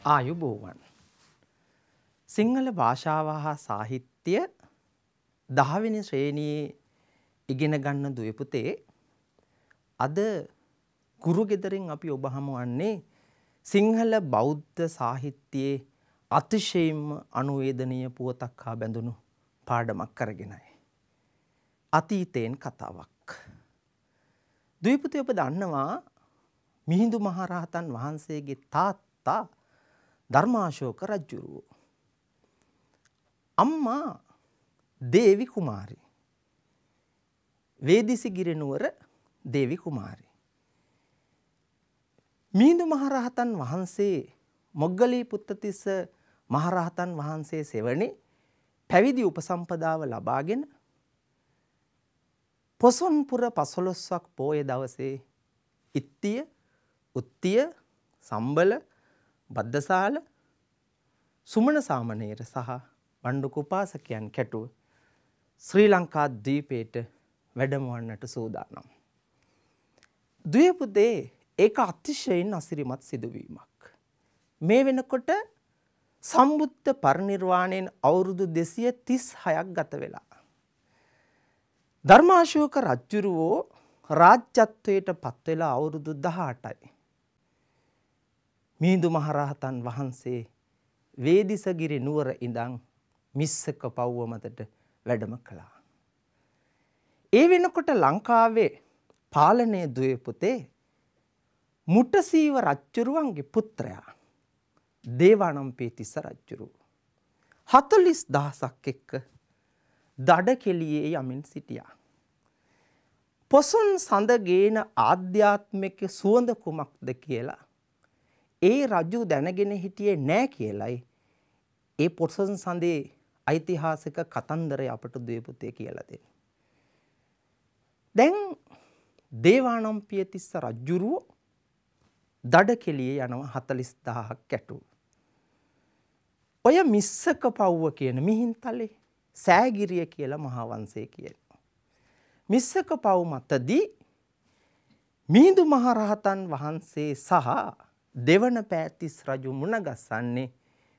ආයුබෝවන් සිංහල භාෂාව හා සාහිත්‍ය 10 වෙනි ශ්‍රේණියේ ඉගෙන ගන්න දුවේ පුතේ අද ගුරු ගෙදරින් අපි ඔබ හමුවන්නේ සිංහල බෞද්ධ සාහිත්‍යයේ අතිශයින්ම අනුවේදනීය පුවතක් හා බැඳුණු පාඩමක් කරගෙනයි. අතීතයෙන් කතාවක්. දුවේ පුතේ ඔබ දන්නවා මිහිඳු මහරහතන් වහන්සේගේ තාත්තා ධර්මාශෝක රජුරුව. අම්මා දේවි කුමාරි. වේදිසිගිරි නුවර දේවි කුමාරි. මිහිඳු මහරහතන් වහන්සේ මොග්ගලී පුත්තතිස්ස මහරහතන් වහන්සේ සෙවණේ පැවිදි උපසම්පදාව ලබාගෙන පොසොන්පුර 15ක් පෝය දවසේ ඉත්තිය, උත්තිය, සම්බල, බද්දසාල, සුමන සාමණේර සහ වණ්ඩුක උපාසකයන් කැටුව ශ්‍රී ලංකා ද්වීපයට වැඩමවන්නට සූදානම්. දුවේ පුතේ ඒක අතිශයින් අසිරිමත් සිදුවීමක්. මේ වෙනකොට සම්බුද්ධ පරිනිර්වාණයෙන් අවුරුදු 236ක් ගත වෙලා. ධර්මාශෝක රජුරෝ රාජ්‍යත්වයට පත් වෙලා අවුරුදු 18යි. මිහිඳු මහරහතන් වහන්සේ වේදිසගිරි නුවර ඉඳන් මිස්සක පව්ව මතට වැඩම කළා. ඒ වෙනකොට ලංකාවේ පාලනය දුවේ පුතේ මුටසීව රජුරුවන්ගේ පුත්‍රයා දේවානම්පියතිස්ස රජුරුව 40000ක් එක්ක දඩකෙළියේ යමින් සිටියා. පොසොන් සඳ ගේන ආධ්‍යාත්මික සුවඳ කුමක්ද කියලා ඒ රජු දැනගෙන හිටියේ නෑ කියලයි ඒ පොසොන් සඳේ ඓතිහාසික කතන්දරය අපට දුවේ පුතේ කියලා දෙන්නේ. දැන් දේවානම්පියතිස්ස රජුරුව දඩකෙළියේ යනවා 40000ක් කැටුව. ඔය මිස්සක පව්ව කියන මිහින්තලේ සෑගිරිය කියලා මහාවංශයේ කියනවා. මිස්සක පව් මතදී මිහිඳු මහරහතන් වහන්සේ සහ දෙවන පෑතිස් රජු මුණගස්සන්නේ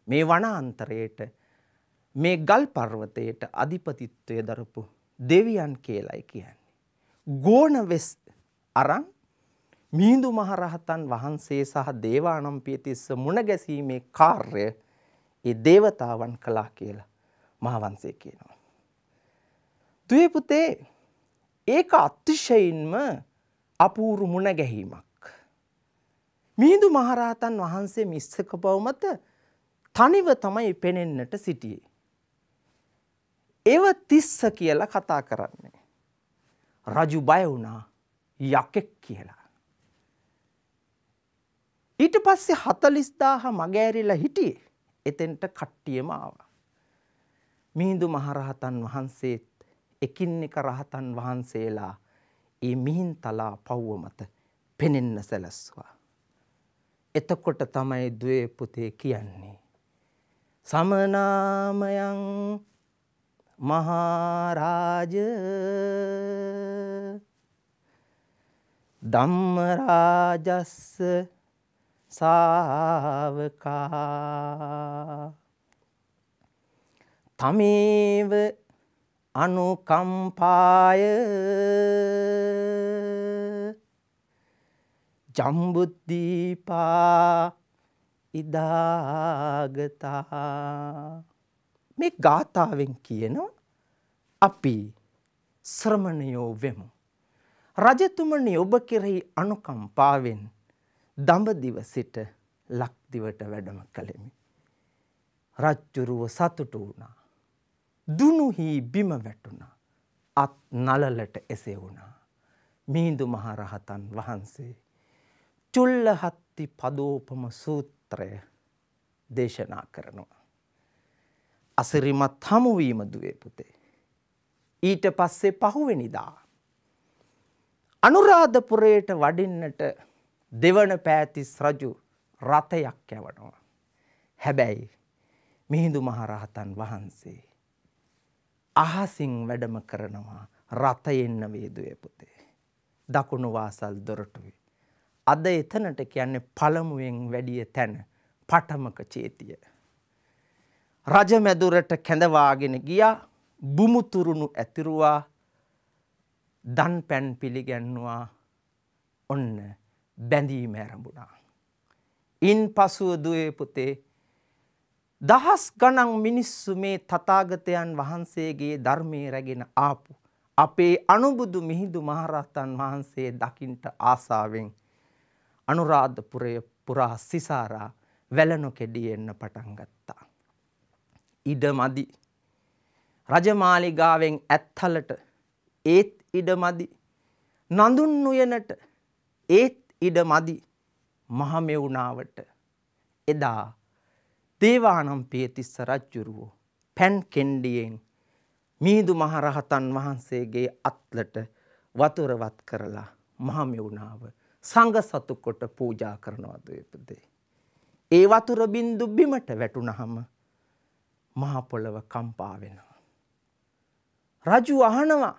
මේ වනාන්තරයට මේ ගල් පර්වතයට අධිපතිත්වය දරපු දෙවියන් කියලායි කියන්නේ. ගෝණවෙස් අරන් මිහිඳු මහරහතන් වහන්සේ සහ දේවානම්පියතිස්ස මුණ ගැසීමේ කාර්ය ඒ දේවතාවන් කළා කියලා මහාවංශය කියනවා. දුවේ පුතේ ඒක අතිශයින්ම අපූර්ව මුණ ගැහිීමක්. මිහිඳු මහරහතන් වහන්සේ මිස්සක පව් මත තනිව තමයි පෙනෙන්නට සිටියේ. ඒව තිස්ස කියලා කතා කරන්නේ. රජු බය වුණා යකෙක් කියලා. ඊට පස්සේ 40000 මගෑරිලා හිටියේ. එතෙන්ට කට්ටියම ආවා. මිහිඳු මහරහතන් වහන්සේත් එකින් එක රහතන් වහන්සේලා ඒ මිහින්තලා පව්ව මත පෙනෙන්න සැලැස්සුවා. එතකොට තමයි දුවේ පුතේ කියන්නේ සමනාමයන් මහරජ ධම්මරාජස්ස ශාවකා තමේව අනුකම්පාය ජම්බුද්දීපා ඉදාගතා. මේ ගාථාවෙන් කියනවා අපි ශ්‍රමණයෝ වෙමු. රජතුමනි ඔබ කෙරෙහි අනුකම්පාවෙන් දඹදිව සිට ලක්දිවට වැඩම කළෙමි. රජ්ජුරුව සතුටු වුණා. දුනුහි බිම වැටුණා. අත් නලලට එසෙවුණා. මිහිඳු මහරහතන් වහන්සේ චුල්ලහත්ති පදෝපම සූත්‍රය දේශනා කරනවා. අසිරිමත් හමුවීම දුවේ පුතේ. ඊට පස්සේ පහුවෙනිදා අනුරාධපුරයට වඩින්නට දෙවන පෑතිස් රජු රථයක් යවනවා. හැබැයි මිහිඳු මහරහතන් වහන්සේ අහසින් වැඩම කරනවා රථයෙන් නෙවෙයි දුවේ පුතේ. දකුණු වාසල් දොරටුවේ. අද එතනට කියන්නේ පළමුවෙන් වැඩිය තැන පටමක චේතිය. රජමැදුරට කැඳවාගෙන ගියා, බුමුතුරුණු ඇතිරුවා, දන් පැන් පිළිගැන්වා, ඔන්න බැඳීම ඇරඹුණා. ඉන් පසුව දුවේ පුතේ දහස් ගණන් මිනිස්සු මේ තථාගතයන් වහන්සේගේ ධර්මයේ රැගෙන ආපු අපේ අනුබුදු මිහිඳු මහරහතන් වහන්සේ දකින්ට ආසාවෙන් අනුරාධපුරය පුරා සිසාරා වැලනොකෙඩිය එන්න පටන් ගත්තා. ඉඩමදි. රජමාලිගාවෙන් ඇත්තලට ඒත් ඉඩමදි. නඳුන් උයනට ඒත් ඉඩමදි. මහමෙවුනාවට එදා දේවානම්පියතිස්ස රජුරුවෝ පැන් කෙණ්ඩියෙන් මිහිඳු මහරහතන් වහන්සේගේ අත්ලට වතුරවත් කරලා මහමෙවුනාව සංඝ සතු කොට පූජා කරනවා දුවේපුතේ. ඒ වතුර බින්දු බිමට වැටුනහම මහ පොළව කම්පා වෙනවා. රජු අහනවා,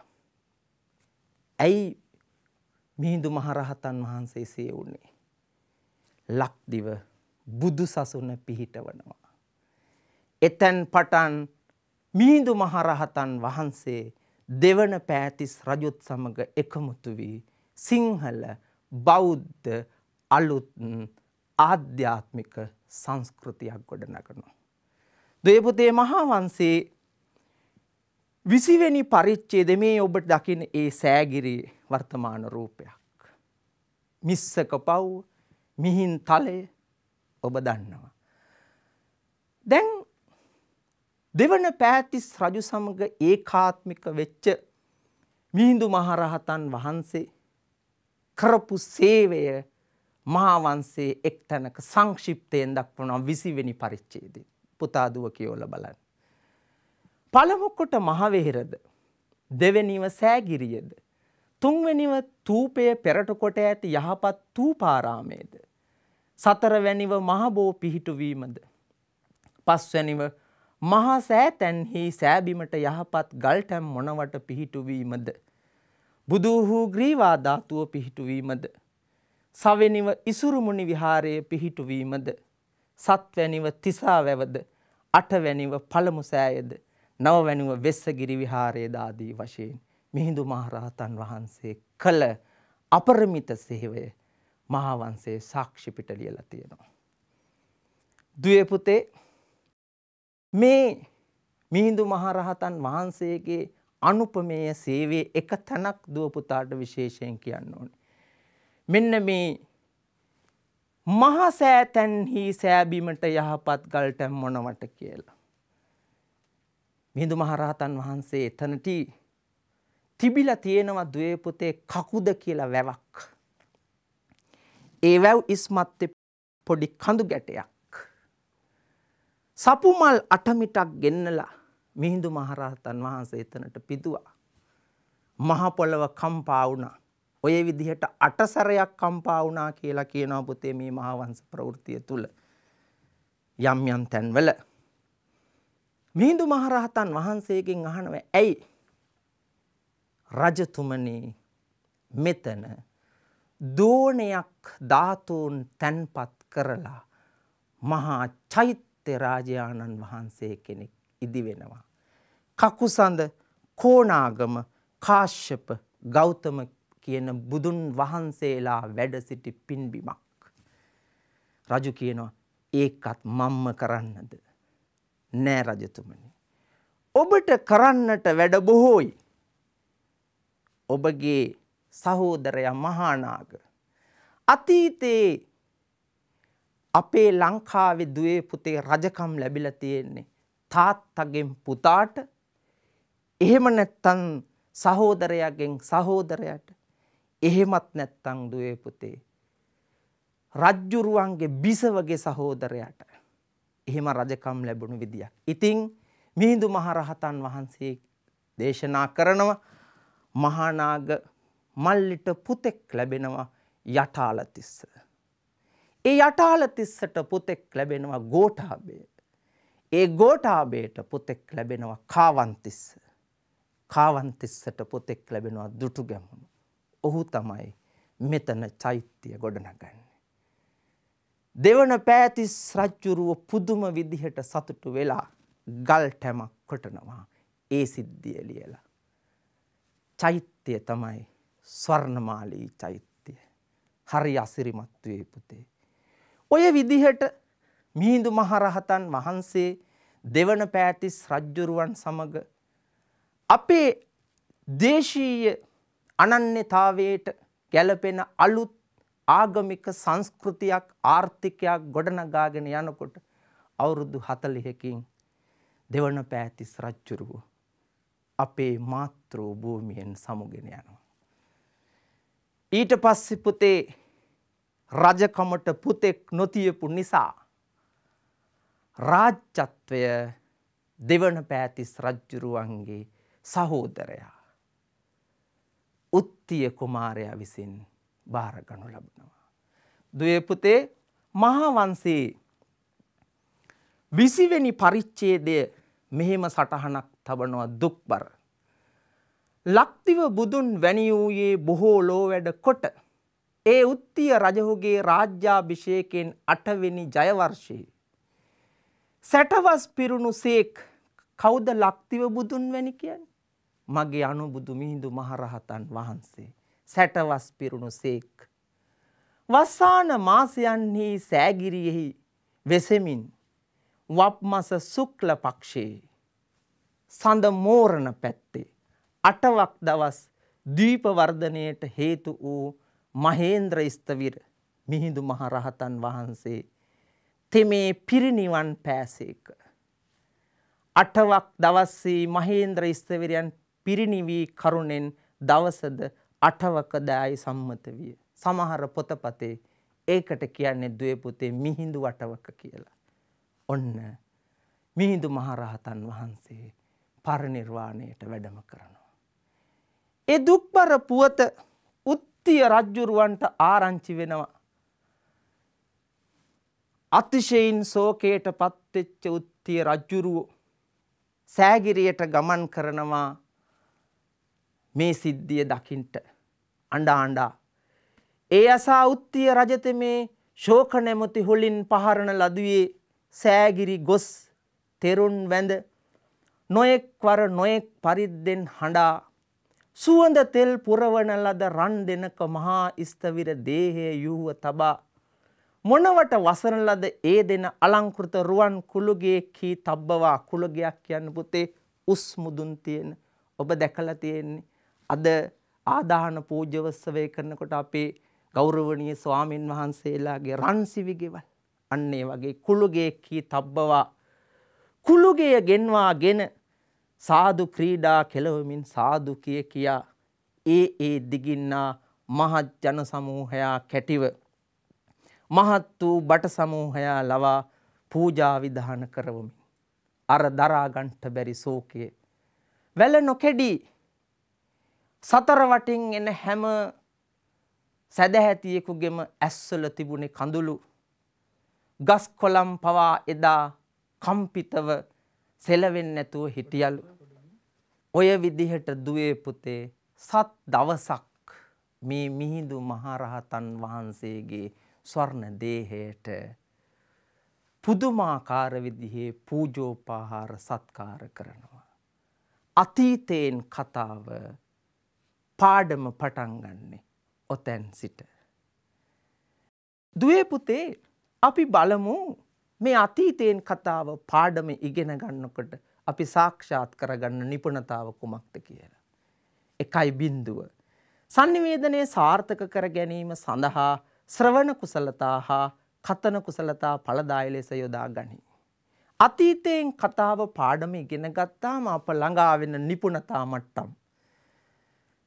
ඇයි මිහිඳු මහරහතන් වහන්සේ සේ වුණේ? ලක්දිව බුදු සසුන පිහිටවනවා. එතැන් පටන් මිහිඳු මහරහතන් වහන්සේ දෙවන පෑතිස් රජුත් සමග එකමුතු වී සිංහල බෞද්ධ අලුත් ආධ්‍යාත්මික සංස්කෘතියක් ගොඩනගනවා. දේවපුතේ මහා වංශයේ 20 වෙනි පරිච්ඡේදයේ මේ ඔබට දකින්න ඒ සෑගිරි වර්තමාන රූපයක්. මිස්සක පව් මිහින් තලය ඔබ දන්නවා. දැන් දෙවන පෑතිස් රජු සමග ඒකාත්මික වෙච්ච මිහිඳු මහරහතන් වහන්සේ කරපු සේවය මහා වංශයේ එක්තැනක සංක්ෂිප්තයෙන් දක්වනවා 20 වෙනි පරිච්ඡේදයේ. පුතා දුව කියවලා බලන්න. පළමු කොට මහවෙහෙරද, දෙවෙනිව සෑගිරියද, තුන්වෙනිව තූපය පෙරට කොට ඇති යහපත් තූපාරාමේද, සතරවැනිව මහබෝ පිහිටුවීමද, පස්වැනිව මහා සෑතැන්හි සෑබිමට යහපත් ගල්ටැම් මොනවට පිහිටුවීමද, බුදුහු ග්‍රීවා ධාතුව පිහිටුවීමද, සවෙනිව ඉසුරුමුණි විහාරයේ පිහිටුවීමද, සත්වැනිව තිසා වැවද, අටවැනිව පළමු සෑයද, නවවැනිව වෙස්සගිරි විහාරයේ දාදී වශයෙන් මිහිඳු මහරහතන් වහන්සේ කළ අපරිමිත සේවය මහා වංශයේ සාක්ෂි පිට ලියලා තියෙනවා. දුවේ පුතේ මේ මිහිඳු මහරහතන් වහන්සේගේ අනුපමේය සේවයේ එක තැනක් දුව පුතාට විශේෂයෙන් කියන්න ඕනේ. මෙන්න මේ මහා සෑතැන්හි සෑබීමට යහපත් ගල්ටැම් මොනවට කියලා. මිහිඳු මහරහතන් වහන්සේ එතනට තිබිලා තියෙනවා දුවේ පුතේ කකුද කියලා වැවක්. ඒ වැව් ඉස්මත්තේ පොඩි කඳු ගැටයක්. සපුමල් 8 මිටක් ගෙන්නලා මිහිඳු මහරහතන් වහන්සේ එතනට පිදුවා. මහ පොළව කම්පා වුණා. ඔය විදිහට 8 සැරයක් කම්පා වුණා කියලා කියනවා පුතේ මේ මහා වංශ ප්‍රවෘත්තිය තුල. යම් යම් තැන්වල මිහිඳු මහරහතන් වහන්සේගෙන් අහනවා, ඇයි රජතුමනි මෙතන දෝණයක් ධාතුන් තැන්පත් කරලා මහා චෛත්‍ය රාජානන් වහන්සේ කෙනෙක් ඉදි වෙනවා. කකුසඳ, කෝණාගම, කාශ්‍යප, ගෞතම කියන බුදුන් වහන්සේලා වැඩ සිටි පින්බිමක්. රජු කියනවා, ඒකත් මම්ම කරන්නද? නෑ රජතුමනි. ඔබට කරන්නට වැඩ බොහෝයි. ඔබගේ සහෝදරයා මහානාග අතීතයේ අපේ ලංකාවේ දුවේ පුතේ රජකම් ලැබිලා තියෙන්නේ තාත්තගෙන් පුතාට, එහෙම නැත්තම් සහෝදරයාගෙන් සහෝදරයාට, එහෙමත් නැත්තම් දුවේ පුතේ රජ්ජුරුවන්ගේ බිසවගේ සහෝදරයාට එහෙම රජකම් ලැබුණු විදියක්. ඉතින් මිහිඳු මහරහතන් වහන්සේ දේශනා කරනවා මහානාග මල්ලිට පුතෙක් ලැබෙනවා යටාලතිස්ස. ඒ යටාලතිස්සට පුතෙක් ලැබෙනවා ගෝඨාභය. ඒ ගෝඨාභයට පුතෙක් ලැබෙනවා කාවන්තිස්ස. කාවන්තිස්සට පුතෙක් ලැබෙනවා දුටුගැමුණු. ඔහු තමයි මෙතන චෛත්‍ය ගොඩනගන්නේ. දෙවන පෑතිස් රජ්ජුරුව පුදුම විදිහට සතුටු වෙලා ගල් ටැමක් කොටනවා. ඒ සිද්ධිය ලියලා. චෛත්‍යය තමයි ස්වර්ණමාලී චෛත්‍යය. හරි අසිරිමත් වේ පුතේ. ඔය විදිහට මිහිඳු මහරහතන් වහන්සේ දෙවන පෑතිස් රජ්ජුරුවන් සමග අපේ දේශීය අනන්‍යතාවයට ගැලපෙන අලුත් ආගමික සංස්කෘතියක් ආර්ථිකයක් ගොඩනගාගෙන යනකොට අවුරුදු 40කින් දෙවන පෑතිස් රජ්ජුරුව අපේ මාතෘ භූමියෙන් සමුගෙන යනවා. ඊට පස්සේ පුතේ රජකමට පුතෙක් නොතියපු නිසා රාජ්‍යත්වය දෙවන පෑතිස් රජ්ජුරුවන්ගේ සහෝදරයා උත්තිය කුමාරයා විසින් බාරගනු ලබනවා. දුවේ පුතේ මහා වංශයේ 20 වෙනි පරිච්ඡේදය මෙහෙම සටහනක් තබනවා දුක්බර. ලක්දිව බුදුන් වැනි වූයේ බොහෝ ලෝ වැඩ කොට ඒ උත්තිය රජුගේ රාජ්‍යාභිෂේකයෙන් 8 වෙනි ජය වර්ෂයේ සැටවස් පිරුණු සේක්. කවුද ලක්දිව බුදුන් වැනි කියන්නේ? මගේ අනුබුදු මිහිඳු මහරහතන් වහන්සේ සැටවස් පිරුණු සේක්. වස්සාන මාසයන්හි සෑගිරියෙහි වෙසෙමින් වප්මස සුක්ල පක්ෂයේ සඳ මෝරණ පැත්තේ 8වක් දවස් දීප වර්ධනයට හේතු වූ මහේන්ද්‍ර ස්තවිර මිහිඳු මහරහතන් වහන්සේ තෙමේ පිරිනිවන් පෑසේක. 8වක් දවස්සේ මහේන්ද්‍ර ස්තවිරයන් පිරිනිවී කරුණෙන් දවසද 8වක දායි සම්මත විය. සමහර පොතපතේ ඒකට කියන්නේ දුවේ පුතේ මිහිඳු 8වක කියලා. ඔන්න මිහිඳු මහරහතන් වහන්සේ පරිනිර්වාණයට වැඩම කරනවා. ඒ දුක්බර පුවත උත්තිය රජුරවන්ට ආරංචි වෙනවා. අතිශයින් ශෝකයට පත්වෙච්ච උත්තිය රජුරුව සෑගිරියට ගමන් කරනවා මේ සිද්ධිය දකින්ට අඬා අඬා. ඒ අසා උත්තිය රජතෙමේ ශෝක නැමැති හොලින් පහරන ලදුවේ සෑගිරි ගොස් තෙරුන් වැඳ නොයෙක් වර නොයෙක් පරිද්දෙන් හඬා සුවඳ තෙල් පුරවන ලද රන් දෙනක මහා ස්තවිර දේහය යුව තබා මොනවට වසන ලද ඒ දෙන අලංකෘත රුවන් කුළුගේ කී තබ්බවා. කුළුගයක් කියන්න පුතේ උස් මුදුන් තියෙන. ඔබ දැකලා තියෙන්නේ අද ආදාහන පූජ්‍යවත්සවය කරනකොට අපේ ගෞරවනීය ස්වාමින් වහන්සේලාගේ රන් සිවිගෙවල් අන්න ඒ වගේ කුළුගේ කී තබ්බවා. කුළුගය ගෙන්වාගෙන සාදු ක්‍රීඩා කෙලවමින් සාදු කියා ඒ දිගින්නා මහත් ජන සමූහයා කැටිව මහත් වූ බට සමූහයා ලවා පූජා විධාන කරවමින් අර දරා ගන්නට බැරි ශෝකයේ වැල නොකැඩී සතර වටින් එන හැම සැදැහැතියෙකුගේම ඇස්වල තිබුණේ කඳුළු. ගස් කොළන් පවා එදා කම්පිතව සෙලවෙන්නේ නැතුව හිටියලු. ඔය විදිහට දුවේ පුතේ සත් දවසක් මේ මිහිඳු මහරහතන් වහන්සේගේ ස්වර්ණ දේහයට පුදුමාකාර විදිහේ පූජෝපහාර සත්කාර කරනවා. අතීතයෙන් කතාව පාඩම පටන් ගන්නේ ඔතෙන් සිට. දුවේ පුතේ අපි බලමු මේ අතීතයෙන් කතාව පාඩම ඉගෙන ගන්නකොට අපි සාක්ෂාත් කරගන්න නිපුණතාව කුමක්ද කියලා. 1.0 සංනිවේදනයේ සාර්ථක කර ගැනීම සඳහා ශ්‍රවණ කුසලතා හා කතන කුසලතා ඵලදායි ලෙස යොදා ගනී. අතීතයෙන් කතාව පාඩම ඉගෙන ගත්තාම අප ළඟා වෙන නිපුණතා මට්ටම්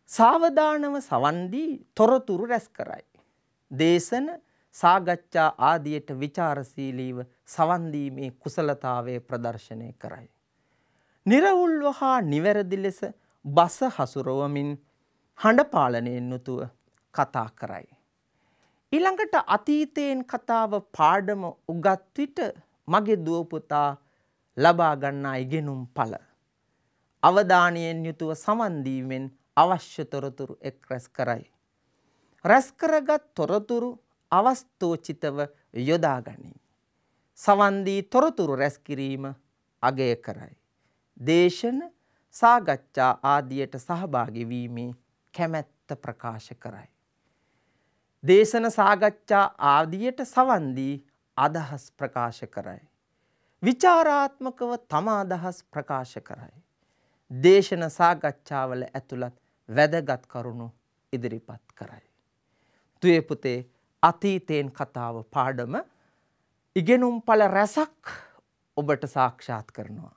සාවධානව සවන් දී තොරතුරු රැස් කරයි. දේශන සාකච්ඡා ආදියට විචාරශීලීව සවන් දීමේ කුසලතාවය ප්‍රදර්ශනය කරයි. නිර්වුල්ව හා නිවැරදි ලෙස බස හසුරවමින් හඬ පාලනයෙන් යුතුව කතා කරයි. ඊළඟට අතීතයෙන් කතාව පාඩම උගත් විට මගේ දුව පුතා ලබා ගන්නා ඉගෙනුම් ඵල අවධානයෙන් යුතුව සමන් දීමෙන් අවශ්‍ය තොරතුරු එක් රැස් කරයි. රැස් කරගත් තොරතුරු අවස්තෝචිතව යොදා ගනී. සවන් දී තොරතුරු රැස් කිරීම අගය කරයි. දේශන සාකච්ඡා ආදියට සහභාගී වීමේ කැමැත්ත ප්‍රකාශ කරයි. දේශන සාකච්ඡා ආදියට සවන් දී අදහස් ප්‍රකාශ කරයි. විචාරාත්මකව තම අදහස් ප්‍රකාශ කරයි. දේශන සාකච්ඡාවල ඇතුළත් වැදගත් කරුණු ඉදිරිපත් කරයි. දුවේ පුතේ අතීතයෙන් කතාව පාඩම ඉගෙනුම් ඵල රැසක් ඔබට සාක්ෂාත් කරනවා.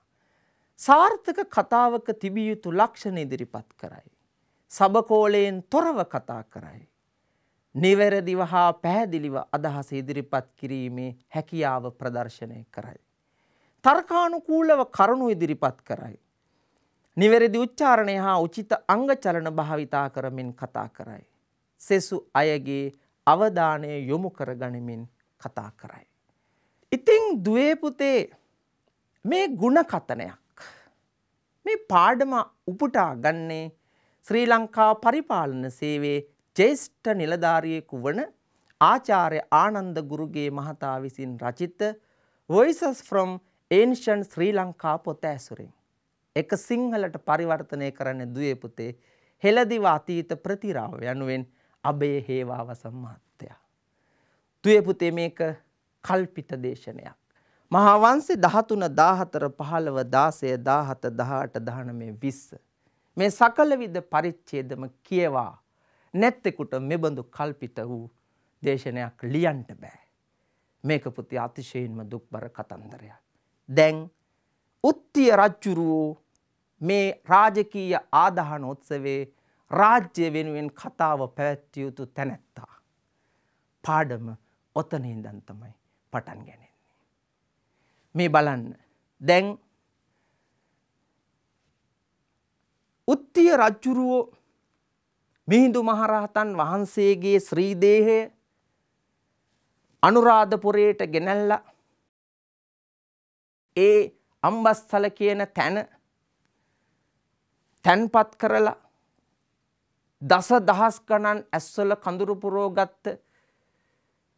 සාර්ථක කතාවක තිබිය යුතු ලක්ෂණ ඉදිරිපත් කරයි. සබකෝලයෙන් තොරව කතා කරයි. නිවැරදිව හා පැහැදිලිව අදහස ඉදිරිපත් කිරීමේ හැකියාව ප්‍රදර්ශනය කරයි. තර්කානුකූලව කරුණු ඉදිරිපත් කරයි. නිවැරදි උච්චාරණය හා උචිත අංග චලන භාවිතා කරමින් කතා කරයි. සෙසු අයගේ අවධානය යොමු කර ගනිමින් කතා කරයි. ඉතින් දුවේ පුතේ මේ ගුණ කතනයක් මේ පාඩම උපුටා ගන්නේ ශ්‍රී ලංකා පරිපාලන සේවයේ ජ්‍යෙෂ්ඨ නිලධාරියෙකු වන ආචාර්ය ආනන්ද ගුරුගේ මහතා විසින් රචිත Voices from Ancient Sri Lanka පොත ඇසුරින්. එක සිංහලට පරිවර්තනය කරන්න දුවේ පුතේ හෙළදිව අතීත ප්‍රතිරාව යනුවෙන් අබේ හේවාවසම් මහත්තයා. දුවේ පුතේ මේක කල්පිත දේශනයක්. මහා වංශේ 13 14 15 16 17 18 19 20 මේ සකල විද පරිච්ඡේදම කියවා නැත්තෙකුට මෙබඳු කල්පිත වූ දේශනයක් ලියන්න බෑ. මේක පුතේ අතිශයින්ම දුක්බර කතන්දරයක්. දැන් උත්තිය රජුරෝ මේ රාජකීය ආදාහන උත්සවයේ රාජ්‍ය වෙනුවෙන් කතාව පැවැත්විය යුතු තැනැත්තා. පාඩම ඔතන ඉඳන් තමයි පටන් ගන්නේ. මේ බලන්න. දැන් උත්තිය රජුරෝ මිහිඳු මහරහතන් වහන්සේගේ ශ්‍රී දේහය අනුරාධපුරයට ගෙනල්ලා ඒ අම්බස්තල කියන තැන තැන්පත් කරලා දසදහස් ගණන් ඇස්වල කඳුරු පුරෝගත්ත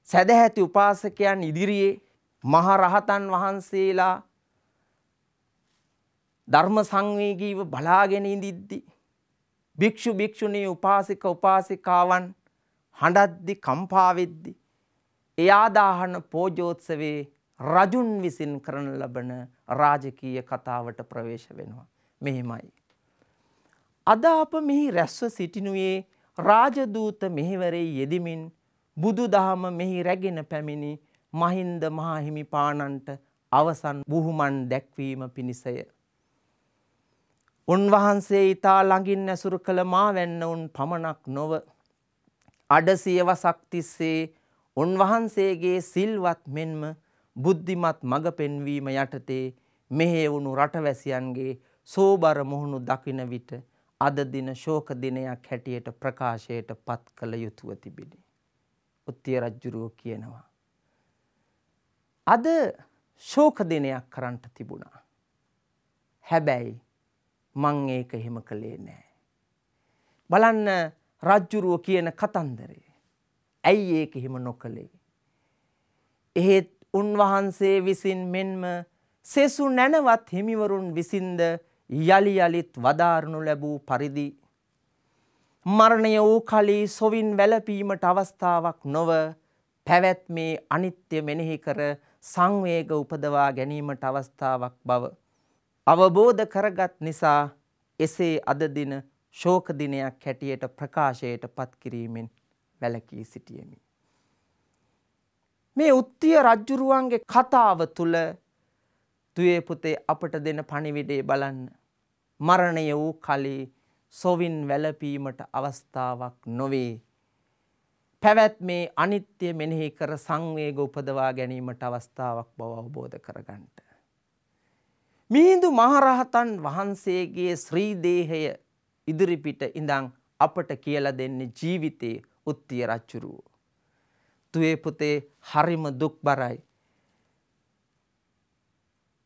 සදැහැති උපාසකයන් ඉදිරියේ මහරහතන් වහන්සේලා ධර්ම සංවේගීව බලාගෙන ඉඳිද්දි භික්ෂු භික්ෂුණී උපාසික උපාසිකාවන් හඬද්දි කම්පා වෙද්දි ඒ ආදාහන පෝජෝත්සවයේ රජුන් විසින් කරන ලබන රාජකීය කතාවට ප්‍රවේශ වෙනවා. මෙහිමයි. අද අප මෙහි රැස්ව සිටිනුයේ රාජදූත මෙහෙවරේ යෙදමින් බුදුදහම මෙහි රැගෙන පැමිණි මහින්ද මහහිමිපාණන්ට අවසන් බුහුමන් දැක්වීම පිණිසය. උන්වහන්සේ ඊතා ළඟින් ඇසුරු කළ මාවැන්න උන් පමණක් නොව අඩසිය වසක් තිස්සේ උන්වහන්සේගේ සිල්වත් මෙන්ම බුද්ධිමත් මඟ පෙන්වීම යටතේ මෙහෙවුණු රටවැසියන්ගේ සෝබර මුහුණු දකින විට අද දින ශෝක දිනයක් හැටියට ප්‍රකාශයට පත් කළ යුතුව තිබිණි. උත්තිය රජුරෝ කියනවා. අද ශෝක දිනයක් කරන්නට තිබුණා. හැබැයි මං ඒක එහෙම කළේ නෑ. බලන්න රජුරෝ කියන කතන්දරේ. ඇයි ඒක එහෙම නොකළේ? එහෙත් උන්වහන්සේ විසින් මෙන්ම සෙසු නැනවත් හිමිවරුන් විසින්ද යලි යලිත් වදාරනු ලැබූ පරිදි මරණය වූ කලී සොවින් වැළපීමට අවස්ථාවක් නොව පැවැත්මේ අනිත්‍ය මෙනෙහි කර සංවේග උපදවා ගැනීමට අවස්ථාවක් බව අවබෝධ කරගත් නිසා එසේ අද දින ශෝක දිනයක් හැටියට ප්‍රකාශයට පත් කිරීමෙන් වැළකී සිටියෙමි. මේ උත්තිය රජුරුවන්ගේ කතාව තුල දුවේ පුතේ අපට දෙන පණිවිඩය බලන්න. මරණය වූ කලී සොවින් වැළපීමට අවස්ථාවක් නොවේ. පැවැත්මේ අනිත්‍ය මෙනෙහි කර සංවේග උපදවා ගැනීමට අවස්ථාවක් බව අවබෝධ කරගන්නට. මිහිඳු මහරහතන් වහන්සේගේ ශ්‍රී දේහය ඉදිරිපිට ඉඳන් අපට කියලා දෙන්නේ ජීවිතයේ උත්තිය රජුරුව. දුවේ පුතේ හරිම දුක්බරයි.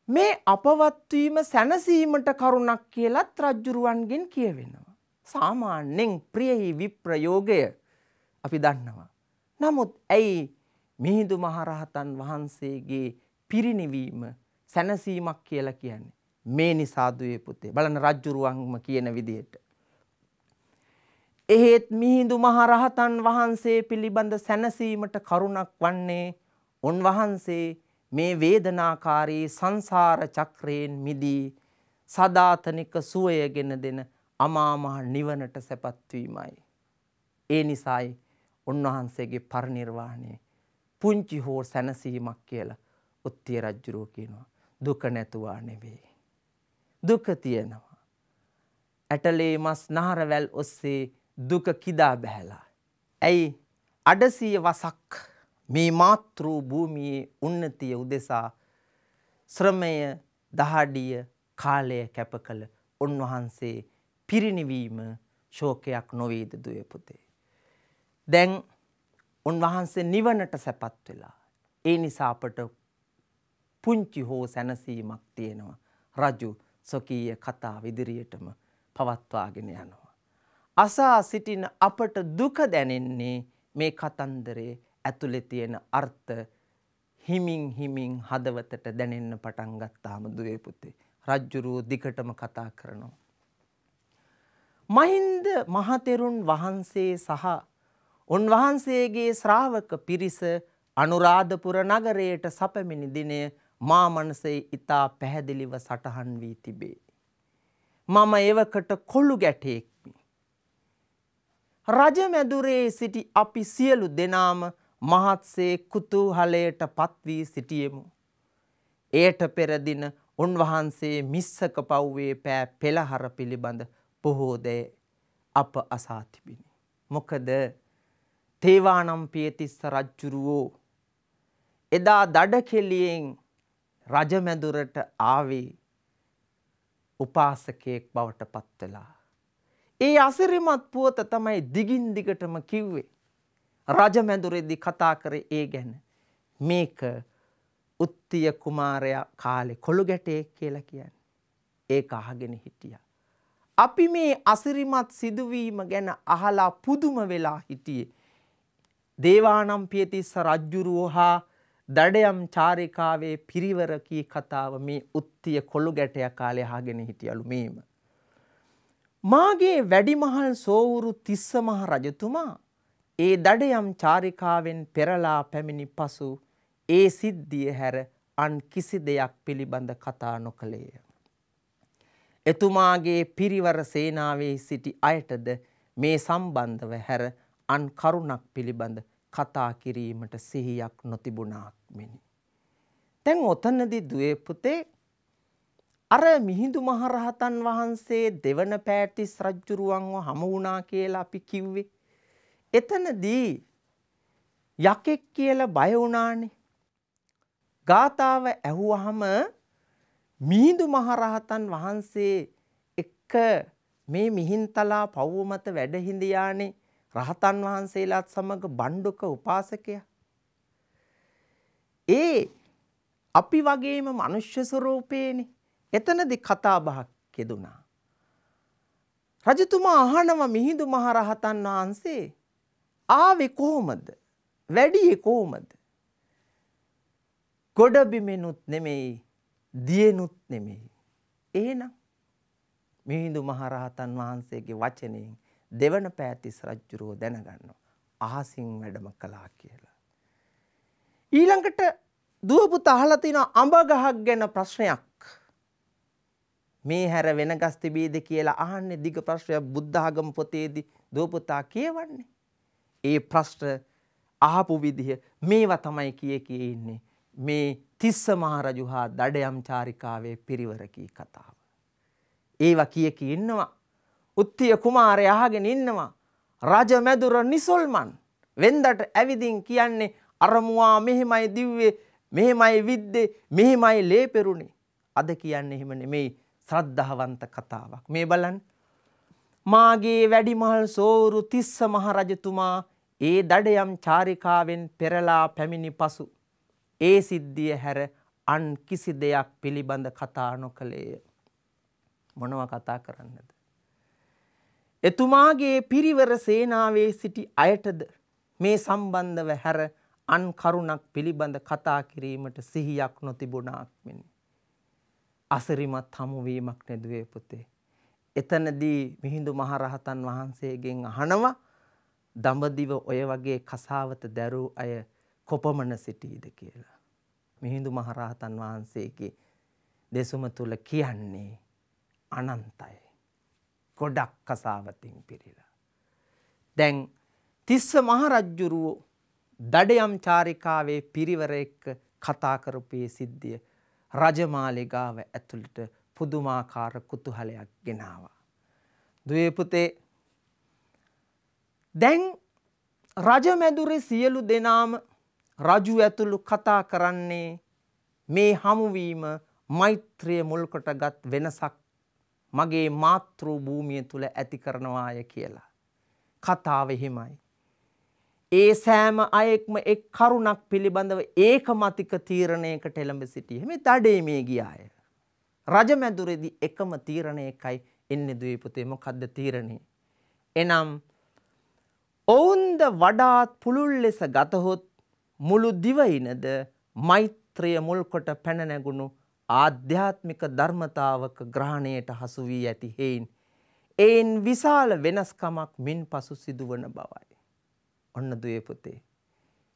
මේ අපවත් වීම සැනසීමට කරුණක් කියලත් රජුරුවන්ගෙන් කියවෙනවා. සාමාන්‍යයෙන් ප්‍රියෙහි විප්‍රයෝගය අපි දන්නවා. නමුත් ඇයි මිහිඳු මහරහතන් වහන්සේගේ පිරිනිවීම සැනසීමක් කියලා කියන්නේ. මේ නිසා දුවේ පුතේ බලන්න රජ්ජුරුවන්ම කියන විදිහට. එහෙත් මිහිඳු මහරහතන් වහන්සේ පිළිබඳ සැනසීමට කරුණක් වන්නේ උන්වහන්සේ මේ වේදනාකාරී සංසාර චක්‍රයෙන් මිදී සදාතනික සුවයගෙන දෙන අමා මහ නිවනට සැපත් වීමයි. ඒ නිසායි උන්වහන්සේගේ පරිනිර්වාණය පුංචි හෝ සැනසීමක් කියලා උත්තිය රජුරෝ කියනවා. දුක නැතුවා නෙවෙයි. දුක තියෙනවා. ඇටලේ මස් නහරවැල් ඔස්සේ දුක කිදා බැහැලා. ඇයි 800 වසක් මේ මාතෘ භූමියේ උන්නතිය උදෙසා ශ්‍රමය දහඩිය කාලය කැප කළ උන්වහන්සේ පිරිනිවීම ශෝකයක් නොවේද දුවේ පුතේ. දැන් උන්වහන්සේ නිවනට සැපත් වෙලා. ඒ නිසා අපට පුංචි හෝ සැනසීමක් තියෙනවා. රජු සොකීය කතාව ඉදිරියටම පවත්වාගෙන යනවා. අසා සිටින අපට දුක දැනෙන්නේ මේ කතන්දරේ ඇතුලේ තියෙන අර්ථ හිමින් හිමින් හදවතට දැනෙන්න පටන් ගත්තාම දුවේ පුතේ. රජ්ජුරුව දිගටම කතා කරනවා. මහින්ද මහතෙරුන් වහන්සේ සහ උන්වහන්සේගේ ශ්‍රාවක පිරිස අනුරාධපුර නගරයට සපැමිණි දිනය මා මනසේ ඉතා පැහැදිලිව සටහන් වී තිබේ. මම එවකට කොළු ගැටෙක්මි. රජමැදුරේ සිටි අපි සියලු දෙනාම මහත්සේ කුතුහලයට පත්වී සිටියෙමු. එයට පෙර දින උන්වහන්සේ මිස්සක පව්වේ පෑ පෙළහර පිළිබඳ බොහෝ දේ අප අසා තිබිනි. මොකද තේවානම්පියතිස්ස රජ්ජුරුවෝ එදා දඩකෙළියෙන් රජමැදුරට ආවේ උපාසකයෙක් බවට පත් වෙලා. ඒ අසිරිමත් පුවත තමයි දිගින් දිගටම කිව්වේ. රජමැදුරේදී කතා කරේ ඒ ගැන. මේක උත්තිය කුමාරයා කාලේ කොළු ගැටේ කියලා කියන්නේ. ඒක අහගෙන හිටියා. අපි මේ අසිරිමත් සිදුවීම ගැන අහලා පුදුම වෙලා හිටියේ. දේවානම්පියතිස්ස රජ්ජුරුවෝ හා දඩයම් චාරිකාවේ පිරිවර කී කතාව මේ උත්තිය කොළු ගැටය කාලේ අහගෙන හිටියලු මේම. මාගේ වැඩිමහල් සෝවුරු තිස්ස මහ රජතුමා ඒ දඩයම් චාරිකාවෙන් පෙරලා පැමිණි පසු ඒ සිද්ධිය හැර අන් කිසි දෙයක් පිළිබඳ කතා නොකළේය. එතුමාගේ පිරිවර සේනාවේ සිටි අයටද මේ සම්බන්ධව හැර අන් කරුණක් පිළිබඳ කතා කිරීමට සිහියක් නොතිබුණාක් මෙනි. දැන් ඔතනදී දුවේ පුතේ අර මිහිඳු මහරහතන් වහන්සේ දෙවන පෑටිස් රජ්ජුරුවන්ව හමු වුණා කියලා අපි කිව්වේ. එතනදී යකෙක් කියලා බය වුණානේ. ගාතාව ඇහුවහම මිහිඳු මහරහතන් වහන්සේ එක්ක මේ මිහින්තලා පව්ව මත වැඩ හිඳියානේ රහතන් වහන්සේලාත් සමග බණ්ඩුක උපාසකයා. ඒ අපි වගේම මනුෂ්‍ය ස්වරූපේනේ. එතනදී කතා බහක් කෙදුණා. රජතුමා අහනවා මිහිඳු මහරහතන් වහන්සේ ආවේ කොහොමද? වැඩියේ කොහොමද? ගොඩබිමෙනුත් නෙමෙයි, දියෙනුත් නෙමෙයි. එහෙනම් මිහිඳු මහරහතන් වහන්සේගේ වචනයෙන් දෙවන පෑතිස් රජුරෝ දැනගන්නවා අහසින් වැඩම කළා කියලා. ඊළඟට දුව පුතා අහලා තියෙන අඹ ගහක් ගැන ප්‍රශ්නයක්. මේ හැර වෙන ගස් තිබීද කියලා අහන්නේ දිග ප්‍රශ්නයක් බුද්ධ ආගම පොතේදී දුව පුතා කියවන්නේ. ඒ ප්‍රශ්න අහපු විදිහ මේවා තමයි කියේ ඉන්නේ. මේ තිස්ස මහ රජු හා දඩයම් චාරිකාවේ පිරිවර කී කතාව. ඒවා කිය ඉන්නවා. උත්තිය කුමාරයා අහගෙන ඉන්නවා. රජමැදුර නිසල්මන් වෙන්දට ඇවිදින් කියන්නේ අරමුවා මෙහෙමයි දිව්වේ, මෙහෙමයි විද්දේ, මෙහෙමයි ලේ පෙරුණේ. අද කියන්නේ එහෙම නෙමෙයි, ශ්‍රද්ධාවන්ත කතාවක්. මේ බලන්න. මාගේ වැඩිමහල් සෝවුරු තිස්ස මහ රජතුමා ඒ දඩයම් චාරිකාවෙන් පෙරලා පැමිණි පසු ඒ සිද්ධිය හැර අන් කිසි දෙයක් පිළිබඳ කතා නොකළේය. මොනවා කතා කරන්නද? එතුමාගේ පිරිවර සේනාවේ සිටි අයටද මේ සම්බන්ධව හැර අන් කරුණක් පිළිබඳ කතා කිරීමට සිහියක් නොතිබුණාක් මෙනි. අසිරිමත් හමුවීමක් නෙදුවේ පුතේ. එතනදී මිහිඳු මහරහතන් වහන්සේගෙන් අහනවා දඹදිව ඔය වගේ කසාවත දැරූ අය කොපමණ සිටීද කියලා. මිහිඳු මහරහතන් වහන්සේගේ දෙසුම තුල කියන්නේ අනන්තයි. ගොඩක් කසාවතින් පිරීලා. දැන් තිස්ස මහරජුරුව දඩයම් චාරිකාවේ පිරිවර එක්ක කතා කරපු සිද්ධිය රජමාලිගාව ඇතුළට පුදුමාකාර කුතුහලයක් ගෙනාවා. දුවේ පුතේ දැන් රජමැදුරේ සියලු දෙනාම රජු ඇතුළු කතා කරන්නේ මේ හමුවීම මෛත්‍රිය මුල් කොටගත් වෙනසක් මගේ මාතෘ භූමිය තුල ඇති කරනවාය කියලා. කතාව එහෙමයි. ඒ සෑම අයෙක්ම එක් කරුණක් පිළිබඳව ඒකමතික තීරණයකට එළඹ සිටියේ. මේ දඩේ මේ ගියාය. රජමැදුරේදී එකම තීරණයකයි එන්නේ දුවේ පුතේ. මොකද්ද තීරණේ? එනම් ඔවුන්ද වඩාත් පුළුල් ලෙස ගතහොත් මුළු දිවයිනද මෛත්‍රිය මුල් කොට පැන නැගුණු ආධ්‍යාත්මික ධර්මතාවක ග්‍රහණයට හසු වී ඇති හේයින් එයින් විශාල වෙනස්කමක් මින් පසු සිදුවන බවයි. ඔන්න දුවේ පුතේ.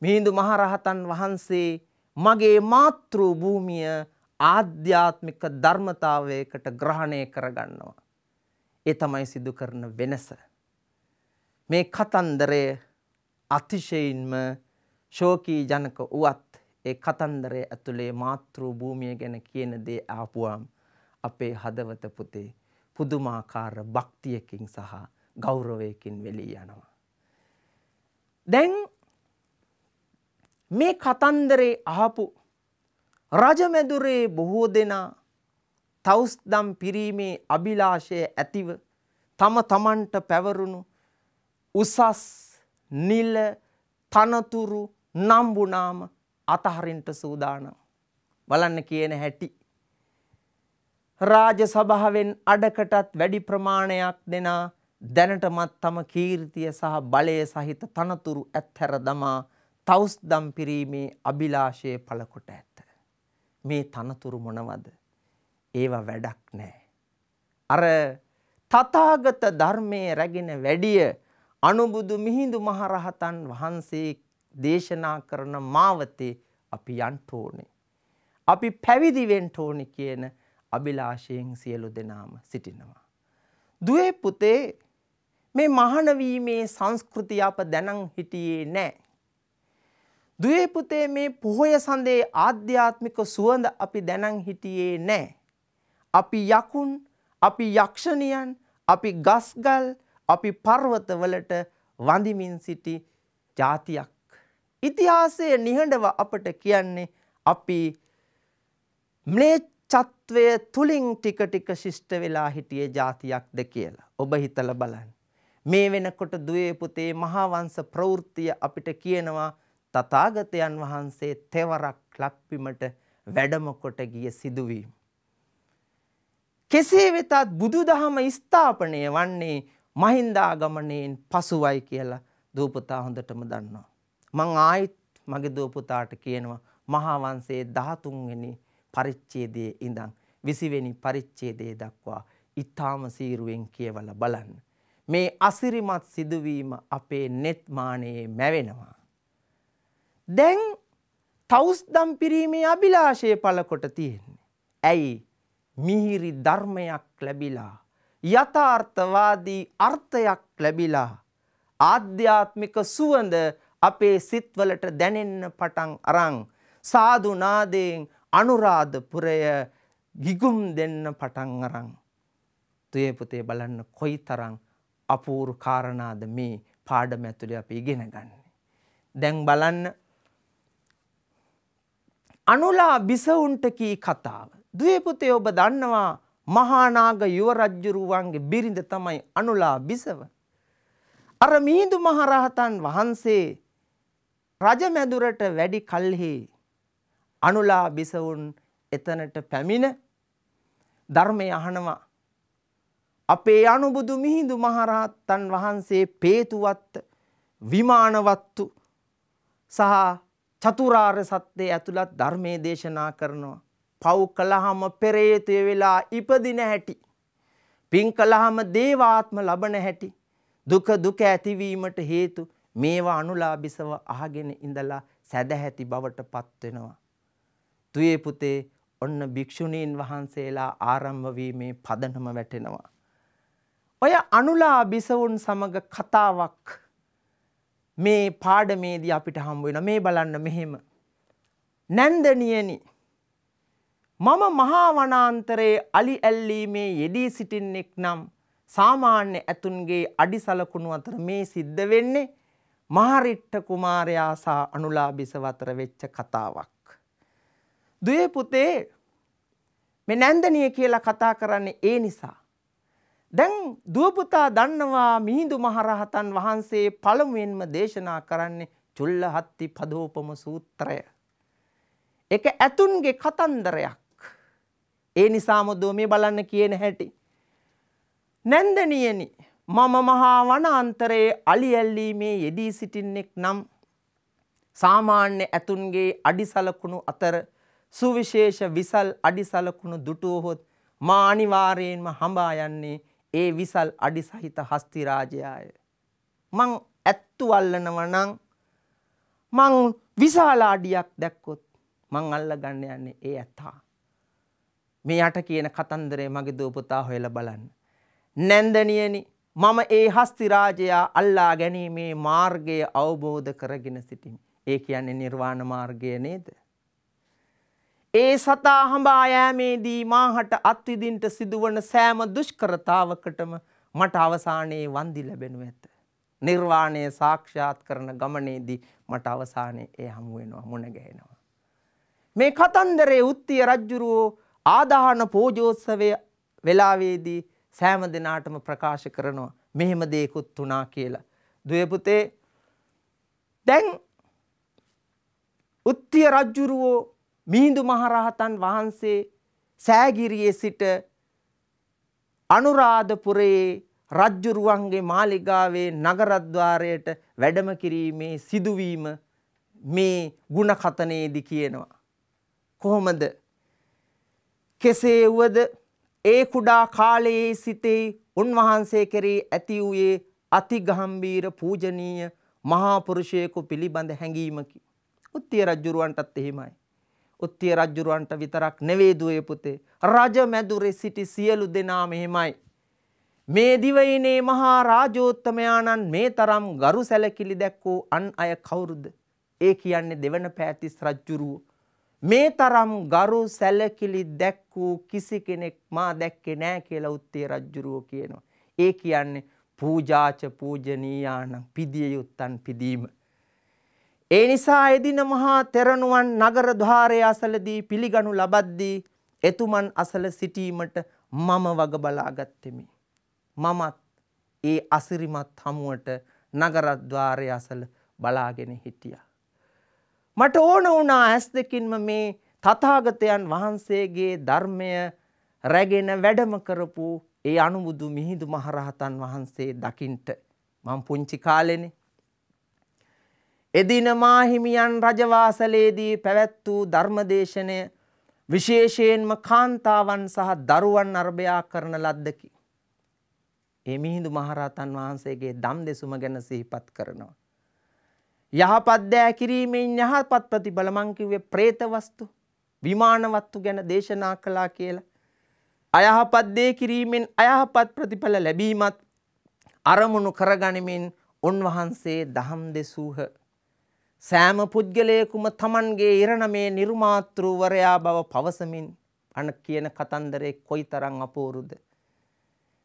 මිහිඳු මහරහතන් වහන්සේ මගේ මාතෘ භූමිය ආධ්‍යාත්මික ධර්මතාවයකට ග්‍රහණය කරගන්නවා. ඒ තමයි සිදු කරන වෙනස. මේ කතන්දරය අතිශයින්ම ශෝකී ජනක වුවත් ඒ කතන්දරයේ ඇතුලේ මාතෘ භූමිය ගැන කියන දේ ආපුවාම අපේ හදවත පුතේ පුදුමාකාර භක්තියකින් සහ ගෞරවයකින් වෙලී යනවා. දැන් මේ කතන්දරේ අහපු රජමැදුරේ බොහෝ දෙනා තවුස්දම් පිරීමේ අභිලාෂය ඇතිව තම තමන්ට පැවරුණු උසස් නිල තනතුරු නම්බුනාම අතහරින්ට සූදානම්. බලන්න කියන හැටි. රාජ සභාවෙන් අඩකටත් වැඩි ප්‍රමාණයක් දෙනා දැනටමත් තම කීර්තිය සහ බලය සහිත තනතුරු ඇත්හැර දමා තවුස්දම් පිරීමේ අභිලාෂය පළකොට ඇත. මේ තනතුරු මොනවද? ඒවා වැඩක් නෑ. අර තථාගත ධර්මයේ රැගෙන වැඩිය අනුබුදු මිහිඳු මහරහතන් වහන්සේ දේශනා කරන මාවතේ අපි යන්න ඕනේ. අපි පැවිදි වෙන්න ඕනේ කියන අභිලාෂයෙන් සියලු දෙනාම සිටිනවා. දුවේ පුතේ මේ මහාන වීමේ සංස්කෘතිය අප දැනන් හිටියේ නැහැ. දුවේ පුතේ මේ පොහොය සඳේ ආධ්‍යාත්මික සුවඳ අපි දැනන් හිටියේ නැහැ. අපි යකුන්, අපි යක්ෂණියන්, අපි ගස්ගල්, අපි පර්වතවලට වඳිමින් සිටි ජාතියක්. ඉතිහාසයේ නිහඬව අපට කියන්නේ අපි ම්ලේච්ඡත්වය තුලින් ටික ටික ශිෂ්ට වෙලා හිටියේ ජාතියක්ද කියලා. ඔබ හිතලා බලන්න. මේ වෙනකොට දුවේ පුතේ මහා වංශ ප්‍රවෘත්තිය අපිට කියනවා තථාගතයන් වහන්සේ තෙවරක් ලක්බිමට වැඩම කොට ගිය සිදුවීම. කෙසේ වෙතත් බුදුදහම ස්ථාපනය වන්නේ මහින්දාගමනයෙන් පසුවයි කියලා දූපුතා හොඳටම දන්නවා. මං ආයිත් මගේ දූපුතාට කියනවා මහා වංශයේ 13 වෙනි පරිච්ඡේදයේ ඉඳන් 20 වෙනි පරිච්ඡේදයේ දක්වා ඊ타ම සීරුවෙන් කියවලා බලන්න. මේ අසිරිමත් සිදුවීම අපේ නෙත් මානයේ මැවෙනවා. දැන් තවුස්දම් පිරීමේ අභිලාෂය පළකොට තියෙන්නේ. ඇයි? මිහිරි ධර්මයක් ලැබිලා, යථාර්ථවාදී අර්ථයක් ලැබිලා, ආධ්‍යාත්මික සුවඳ අපේ සිත්වලට දැනෙන්න පටන් අරන් සාදු නාදයෙන් අනුරාධපුරය ගිගුම් දෙන්න පටන් අරන්. දුවේ පුතේ බලන්න කොයිතරම් අපූර්ව කාරණාද මේ පාඩම ඇතුලේ අපි ඉගෙන ගන්න. දැන් බලන්න අනුලා බිසවුන්ට කී කතාව. දුවේ පුතේ ඔබ දන්නවා මහා නාග යුව රජුරුවන්ගේ බිරිඳ තමයි අනුලා බිසව. අර මිහිඳු මහරහතන් වහන්සේ රජමැදුරට වැඩි කල්හි අනුලා බිසවුන් එතනට පැමිණ ධර්මය අහනවා. අපේ අනුබුදු මිහිඳු මහරහතන් වහන්සේ පේතුවත් විමානවත්තු සහ චතුරාර්ය සත්‍යය ඇතුළත් ධර්මයේ දේශනා කරනවා. පව් කළාම පෙරේතය වෙලා ඉපදින හැටි. පින් කළාම දේවාත්ම ලබන හැටි. දුක ඇතිවීමට හේතු මේවා අනුලාභිසව අහගෙන ඉඳලා සැදැහැති බවට පත් වෙනවා. තුයේ පුතේ ඔන්න භික්ෂුණීන් වහන්සේලා ආරම්භ වීමේ පදනම වැටෙනවා. ඔය අනුලාභිසවුන් සමග කතාවක් මේ පාඩමේදී අපිට හම්බ වෙනවා. මේ බලන්න මෙහෙම. නැන්දනියනි, මම මහා වනාන්තරයේ අලි ඇල්ලීමේ යෙදී සිටින්නෙක් නම් සාමාන්‍ය ඇතුන්ගේ අඩිසලකුණු අතර මේ සිද්ධ වෙන්නේ මහරිට්ඨ කුමාරයා සහ අනුලාභිසව අතර වෙච්ච කතාවක්. දුවේ පුතේ මේ නැන්දනිය කියලා කතා කරන්නේ ඒ නිසා. දැන් දුව පුතා දන්නවා මිහිඳු මහරහතන් වහන්සේ පළමුවෙන්ම දේශනා කරන්නේ චුල්ලහත්ති පදෝපම සූත්‍රය. ඒක ඇතුන්ගේ කතන්දරයක්. ඒ නිසාම දුව මේ බලන්න කියන හැටි. නැන්දනියනි, මම මහා වනාන්තරයේ අලි ඇල්ලීමේ යෙදී සිටින්නෙක් නම් සාමාන්‍ය ඇතුන්ගේ අඩිසලකුණු අතර සුවිශේෂ විසල් අඩිසලකුණු දුටුවහොත් මා අනිවාර්යයෙන්ම හඹා යන්නේ ඒ විසල් අඩි සහිත හස්ති රාජයාය. මං ඇත්තු අල්ලනවා නම් මං විශාල අඩියක් දැක්කොත් මං අල්ලගන්න යන්නේ ඒ ඇත්තා. මේ යට කියන කතන්දරේ මගේ දූ පුතා හොයලා බලන්න. නැන්දනියනි, මම ඒ හස්ති රාජයා අල්ලා ගැනීමේ මාර්ගය අවබෝධ කරගෙන සිටිමි. ඒ කියන්නේ නිර්වාණ මාර්ගය නේද? ඒ සතා හඹා යෑමේදී මාහට අත්විඳින්නට සිදුවන සෑම දුෂ්කරතාවකටම මට අවසානයේ වන්දි ලැබෙනු ඇත. නිර්වාණය සාක්ෂාත් කරන ගමනේදී මට අවසානයේ ඒ හමු වෙනවා, මුණ ගැහෙනවා. මේ කතන්දරේ උත්තිය රජුරෝ ආදාන පූජෝත්සවය වෙලාවේදී සෑම දිනාටම ප්‍රකාශ කරනවා මෙහෙම දෙයක්ුත් වුණා කියලා. දුවේ පුතේ, දැන් උත්තිය රජුරෝ මිහිඳු මහරහතන් වහන්සේ සෑගිරියේ සිට අනුරාධපුරයේ රජ්ජුරුවන්ගේ මාලිගාවේ නගරද්වාරයට වැඩම කිරීමේ සිදුවීම මේ ගුණකතනයේදී කියනවා. කොහොමද? කෙසේ වුවද ඒ කුඩා කාලයේ සිටේ උන්වහන්සේ කෙරෙහි ඇති වූයේ අතිගම්භීර පූජනීය මහා පුරුෂයෙකු පිළිබඳ හැඟීමකි. උත්තිය රජුරවන්ටත් එහෙමයි. උත්තිය රජුරවන්ට විතරක් නෙවෙයි දුවේ පුතේ, රජ මැදුරේ සිටි සියලු දෙනා මෙහෙමයි. මේ දිවයිනේ මහා රාජෝත්තමයාණන් මේ තරම් ගරු සැලකිලි දැක්වූ අන් අය කවුරුද? ඒ කියන්නේ දෙවන පෑතිස් රජුරුව. මේ තරම් ගරු සැලකිලි දැක්වූ කිසි කෙනෙක් මා දැක්කේ නෑ කියලා උත්තිය රජුරුව කියනවා. ඒ කියන්නේ පූජාච පූජනීයාණන්, පිදිය යුත්තන් පිදීම. ඒ නිසා එදින මහා තෙරණුවන් නගර ద్వාරයේ අසලදී පිළිගනු ලබද්දී එතුමන් අසල සිටීමට මම වග බලාගත්තෙමි. මමත් ඒ අසිරිමත් හමුවට නගර ద్వාරයේ අසල බලාගෙන හිටියා. මට ඕන වුණා ඇස් දෙකින්ම මේ තථාගතයන් වහන්සේගේ ධර්මය රැගෙන වැඩම කරපු ඒ අනුබුදු මිහිඳු මහරහතන් වහන්සේ දකින්ට. මම පුංචි කාලෙනේ. එදින මාහිමියන් රජවාසලේදී පැවැත් වූ ධර්මදේශනය විශේෂයෙන්ම කාන්තාවන් සහ දරුවන් අරබයා කරන ලද්දකි. ඒ මිහිඳු මහරහතන් වහන්සේගේ දම් දෙසුම ගැන සිහිපත් කරනවා. යහපත් දෑ කිරීමෙන් යහපත් ප්‍රතිඵල, මං කිව්වේ പ്രേත වස්තු, විමාන වස්තු ගැන දේශනා කළා කියලා. අයහපත් දේ කිරීමෙන් අයහපත් ප්‍රතිඵල ලැබීමත් අරමුණු කරගනිමින් උන්වහන්සේ දහම් දෙසූහ. සෑම පුද්ගලයෙකුම තමන්ගේ ඉරණමේ නිර්මාතෘවරයා බව පවසමින් අන කියන කතන්දරේ කොයිතරම් අපූරුද.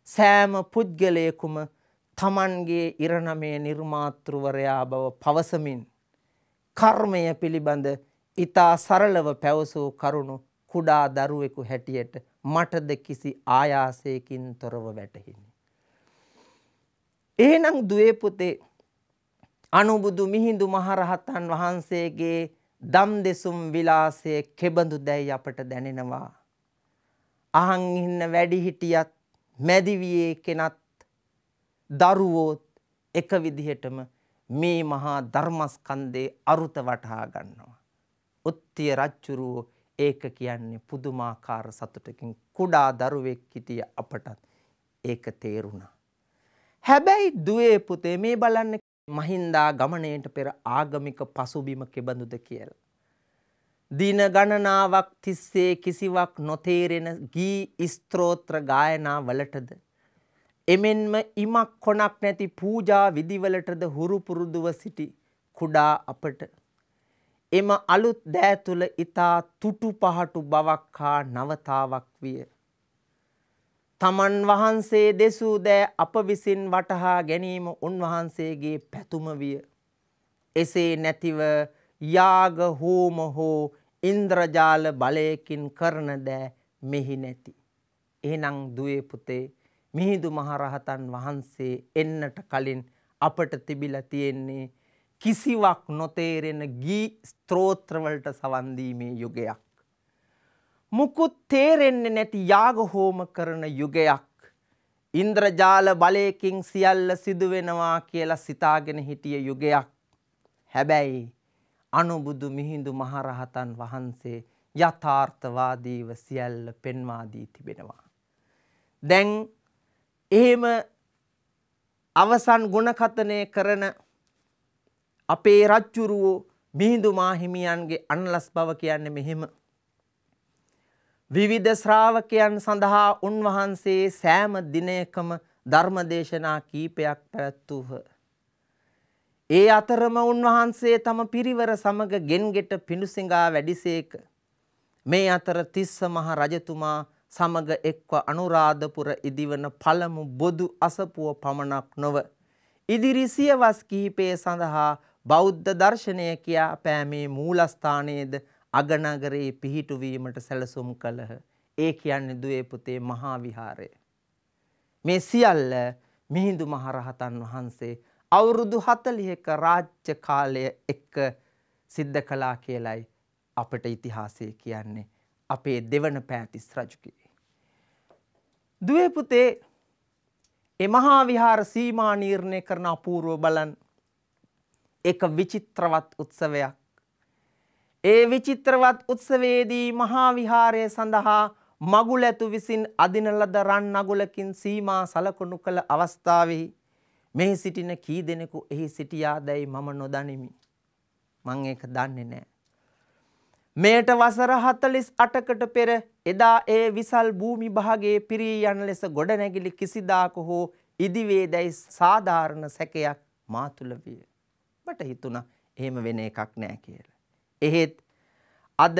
සෑම පුද්ගලයෙකුම තමන්ගේ ඉරණමේ නිර්මාතෘවරයා බව පවසමින් කර්මය පිළිබඳ ඊතා සරලව පැවසූ කරුණු කුඩා දරුවෙකු හැටියට මටද කිසි ආයාසයකින් තොරව වැටහිනි. එහෙනම් දුවේ පුතේ, අනුබුදු මිහිඳු මහරහතන් වහන්සේගේ දම් දෙසුම් විලාසය කෙබඳු දැයි අපට දැනෙනවා. අහන් ඉන්න වැඩිහිටියත් මැදිවියේ කෙනත් දරුවෝත් එක විදිහටම මේ මහා ධර්මස්කන්ධේ අරුත වටහා ගන්නවා. උත්තිය රජ්ජුරුවෝ ඒක කියන්නේ පුදුමාකාර සතුටකින් කුඩා දරුවෙක් හිටිය අපටත් ඒක තේරුණා. හැබැයි දුවේ පුතේ මේ බලන්න මහින්දා ගමනයට පෙර ආගමික පසුබිම කෙබඳුද කියලා. දින ගණනාවක් තිස්සේ කිසිවක් නොතේරෙන ගී ස්තෝත්‍ර ගායනා වලටද එමෙන්ම ඉමක් කොනක් නැති පූජා විධිවලටද හුරු පුරුදුව සිටි කුඩා අපට එම අලුත් දෑ තුළ ඊතා තුටු පහටු බවක් හා නවතාවක් විය. තමන් වහන්සේ දෙසූ දෑ අප විසින් වටහා ගැනීම උන්වහන්සේගේ පැතුම විය. එසේ නැතිව යාග හෝම හෝ ඉන්ද්‍රජාල බලයකින් කරන දෑ මෙහි නැති. එහෙනම් දුවේ පුතේ මිහිඳු මහරහතන් වහන්සේ එන්නට කලින් අපට තිබිලා තියෙන්නේ කිසිවක් නොතේරෙන ගී ස්තෝත්‍රවලට සවන් දීමේ යුගයක්. මුකුත් තේරෙන්නේ නැති යාග හෝම කරන යුගයක්. ඉන්ද්‍රජාල බලයකින් සියල්ල සිදු වෙනවා කියලා සිතාගෙන හිටිය යුගයක්. හැබැයි අනුබුදු මිහිඳු මහරහතන් වහන්සේ යථාර්ථවාදීව සියල්ල පෙන්වා දී තිබෙනවා. දැන් එහෙම අවසන් ගුණකථනය කරන අපේ රජ්ජුරුවෝ මිහිඳු මාහිමියන්ගේ අනලස් බව කියන්නේ මෙහෙම. විවිධ ශ්‍රාවකයන් සඳහා උන්වහන්සේ සෑම දිනයකම ධර්මදේශනා කීපයක් පැවැත්වූහ. ඒ අතරම උන්වහන්සේ තම පිරිවර සමග ගෙන්ගෙට පිඬුසිඟා වැඩිසේක. මේ අතර තිස්ස මහ රජතුමා සමග එක්ව අනුරාධපුර ඉදිවන පළමු බොදු අසපුව පමණක් නොව ඉදිරි සියවස් කිහිපය සඳහා බෞද්ධ දර්ශනය කියා පෑමේ මූලස්ථානයේද අගනගරේ පිහිටුවීමට සැලසුම් කළහ. ඒ කියන්නේ දුවේ පුතේ මහා විහාරය. මේ සියල්ල මිහිඳු මහරහතන් වහන්සේ අවුරුදු 40ක රාජ්‍ය කාලය එක්ක සිද්ධ කළා කියලයි අපට ඉතිහාසය කියන්නේ අපේ දෙවන පෑතිස් රජුගේ. දුවේ පුතේ ඒ මහා විහාර සීමා නිර්ණය කරන අපූර්ව බලන් එක විචිත්‍රවත් උත්සවයක්. ඒ විචිත්‍රවත් උත්සවයේදී මහා විහාරය සඳහා මගුලැතු විසින් අදින ලද රන් නගුලකින් සීමා සලකුණු කළ අවස්ථාවේ මෙහි සිටින කී දෙනෙකු එහි සිටියාදැයි මම නොදනිමි. මං ඒක දන්නේ නැහැ. මෙයට වසර 48කට පෙර එදා ඒ විසල් භූමි භාගයේ පිරී යන ලෙස ගොඩනැගිලි කිසිදාක හෝ ඉදිවේදැයි සාධාරණ සැකයක් මා තුළ විය. මට හිතුණා එහෙම වෙන එකක් නෑ කියලා. එහෙත් අද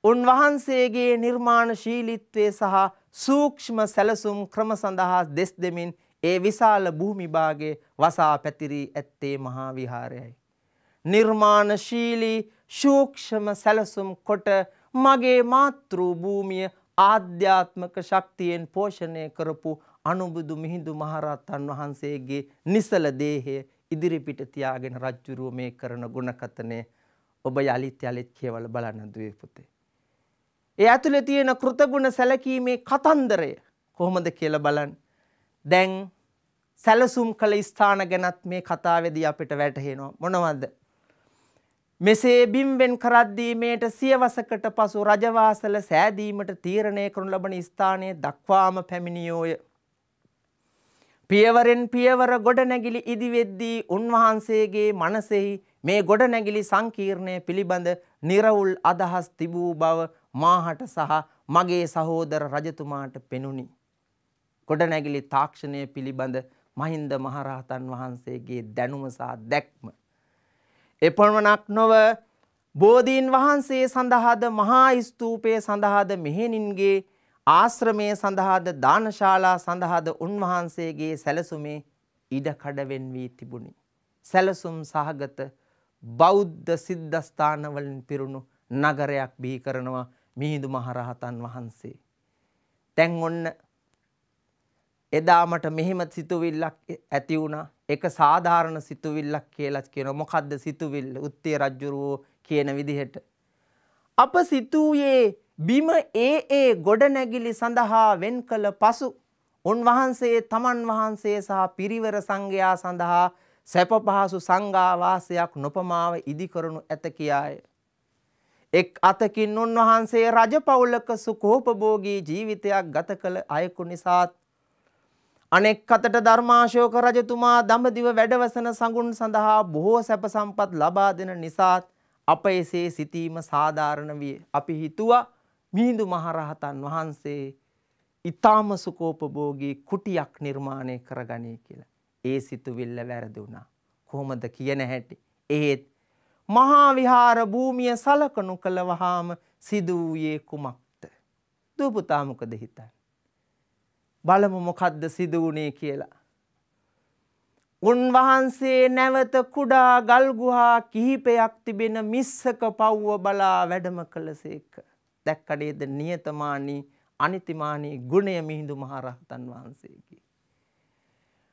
උන්වහන්සේගේ නිර්මාණශීලීත්වය සහ සූක්ෂම සැලසුම් ක්‍රම සඳහා දෙස් දෙමින් ඒ විශාල භූමි භාගයේ වසා පැතිරී ඇත්තේ මහා විහාරයයි. නිර්මාණශීලී සූක්ෂම සැලසුම් කොට මගේ මාතෘ භූමිය ආධ්‍යාත්මික ශක්තියෙන් පෝෂණය කරපු අනුබුදු මිහිඳු මහරහතන් වහන්සේගේ නිසල දේහය ඉදිරිපිට තියාගෙන රජ්ජුරුව මේ කරන ගුණකථනය ඔබ යලිත් යලිත් කියවල බලන්න දුවේ පුතේ. ඒ ඇතුලේ තියෙන කෘතගුණ සැලකීමේ කතන්දරය කොහොමද කියලා බලන්න. දැන් සැලසුම් කළ ස්ථාන ගැනත් මේ කතාවේදී අපිට වැටහෙනවා. මොනවද? මෙසේ බිම්වෙන් කරද්දී මේට සියවසකට පසු රජවාසල සෑදීමට තීරණය කරනු ලබන ස්ථානයේ දක්වාම පැමිණියෝය. පියවරෙන් පියවර ගොඩනැගිලි ඉදිවෙද්දී උන්වහන්සේගේ මනසෙහි මේ ගොඩනැගිලි සංකීර්ණය පිළිබඳ නිර්වුල් අදහස් තිබූ බව මාහට සහ මගේ සහෝදර රජතුමාට පෙනුනි. ගොඩනැගිලි තාක්ෂණය පිළිබඳ මහින්ද මහරහතන් වහන්සේගේ දැනුම සහ දැක්ම එපමණක් නොව බෝධීන් වහන්සේ සඳහාද මහා ස්තූපය සඳහාද මෙහෙණින්ගේ ආශ්‍රමය සඳහාද දානශාලා සඳහාද උන්වහන්සේගේ සැලසුමේ ඉඩකඩ වෙන් වී තිබුණි. සැලසුම් සහගත බෞද්ධ සිද්ධස්ථානවලින් පිරුණු නගරයක් බිහි කරනවා මිහිඳු මහරහතන් වහන්සේ. දැන් ඔන්න එදා මට මෙහෙම සිතුවිල්ලක් ඇති වුණා. ඒක සාධාරණ සිතුවිල්ලක් කියලා කියනවා. මොකද්ද සිතුවිල්ල? උත්තේ රජුරෝ කියන විදිහට අප සිතුවේ බිම ඒ ගොඩනැගිලි සඳහා වෙන් කළ පසු උන්වහන්සේ තමන් වහන්සේ සහ පිරිවර සංඝයා සඳහා සැප පහසු සංඝා වාසයක් නොපමාව ඉදි කරනු ඇත කියාය. එක් අතකින් උන්වහන්සේ රජපෞලක සුඛෝපභෝගී ජීවිතයක් ගත කළ අයෙකු නිසාත් අනෙක් අතට ධර්මාශෝක රජතුමා දඹදිව වැඩවසන සඟුන් සඳහා බොහෝ සැප සම්පත් ලබා දෙන නිසාත් අප එසේ සිතීම සාධාරණ විය. අපි හිතුවා මිහිඳු මහරහතන් වහන්සේ ඊ타ම සුඛෝපභෝගී කුටියක් නිර්මාණය කරගනී කියලා. ඒ සිතුවිල්ල වැරදුනා. කොහොමද කියන හැටි? ඒත් මහා විහාර භූමිය සලකනු කළ වහාම සිදු වූයේ කුමක්ද? දූ පුතා මොකද හිතන්නේ? බලමු මොකද්ද සිදු වුණේ කියලා. උන්වහන්සේ නැවත කුඩා ගල් ගුහා කිහිපයක් තිබෙන මිස්සක පව්ව බලා වැඩම කළසේක. දැක්කඩේද නියතමානී අනිතිමානී ගුණය මිහිඳු මහරහතන් වහන්සේගේ.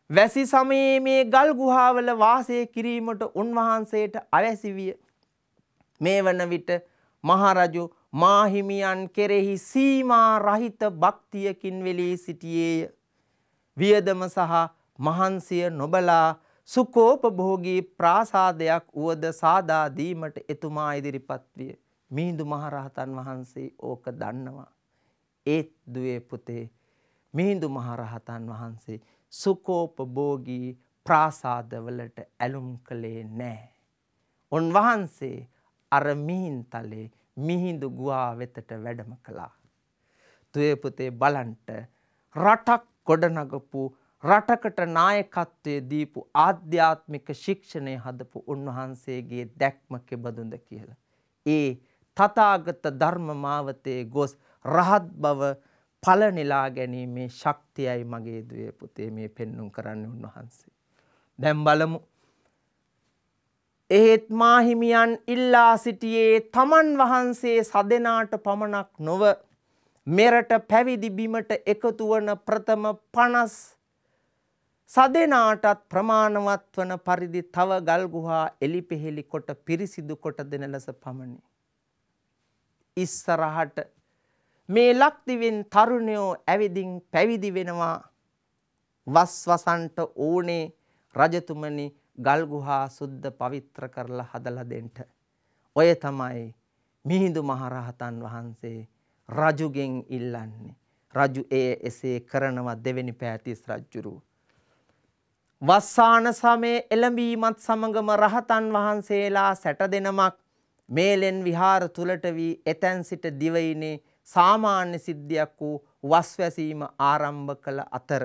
වැසි සමයේ මේ ගල් ගුහාවල වාසය කිරීමට උන්වහන්සේට අවැසි විය. මේ වන විට මහරජු මාහිමියන් කෙරෙහි සීමා රහිත භක්තියකින් වෙලී සිටියේය. වියදම සහ මහන්සිය නොබලා සුඛෝපභෝගී ප්‍රාසාදයක් වුවද සාදා දීමට එතුමා ඉදිරිපත් විය. මිහිඳු මහරහතන් වහන්සේ ඕක දන්නවා. ඒත් දුවේ පුතේ මිහිඳු මහරහතන් වහන්සේ සුඛෝපභෝගී ප්‍රාසාදවලට ඇලුම් කළේ නැහැ. උන්වහන්සේ අර මිහින්තලේ මිහිඳු ගුහා වෙතට වැඩම කළා. දුවේ පුතේ බලන්ට රටක් ගොඩනගපු රටකට නායකත්වයේ දීපු ආධ්‍යාත්මික ශික්ෂණය හදපු උන්වහන්සේගේ දැක්ම කෙබඳුද කියලා. ඒ තථාගත ධර්ම මාවතේ ගොස් රහත් බව ඵලනිලා ගැනීමේ ශක්තියයි මගේ දුවේ පුතේ මේ පෙන්눔 කරන්නේ උන්වහන්සේ. දැන් බලමු. එහෙත් මාහිමියන් ඉල්ලා සිටියේ තමන් වහන්සේ සදෙනාට පමණක් නොව මෙරට පැවිදි බිමට එකතු වන ප්‍රථම 50 සදෙනාටත් ප්‍රමාණවත් වන පරිදි තව ගල් ගුහා එලිපෙහෙලි කොට පිරිසිදු කොට දෙන ලෙස පමණි. ඉස්සරහට මේ ලක්දිවෙන් තරුණයෝ ඇවිදින් පැවිදි වෙනවා. වස් වසන්ට ඕනේ රජතුමනි ගල් ගුහා සුද්ධ පවිත්‍ර කරලා හදලා දෙන්න. ඔය තමයි මිහිඳු මහරහතන් වහන්සේ රජුගෙන් ඉල්ලන්නේ. රජු එසේ කරනවා දෙවෙනි පෑතිස් රජුරු. වස්සාන සමයේ එළඹීමත් සමගම රහතන් වහන්සේලා 60 දෙනමක් මේලෙන් විහාර තුලට වී එතැන් සිට දිවයිනේ සාමාන්‍ය සිද්ධියක් වූ වස්වැසීම ආරම්භ කළ අතර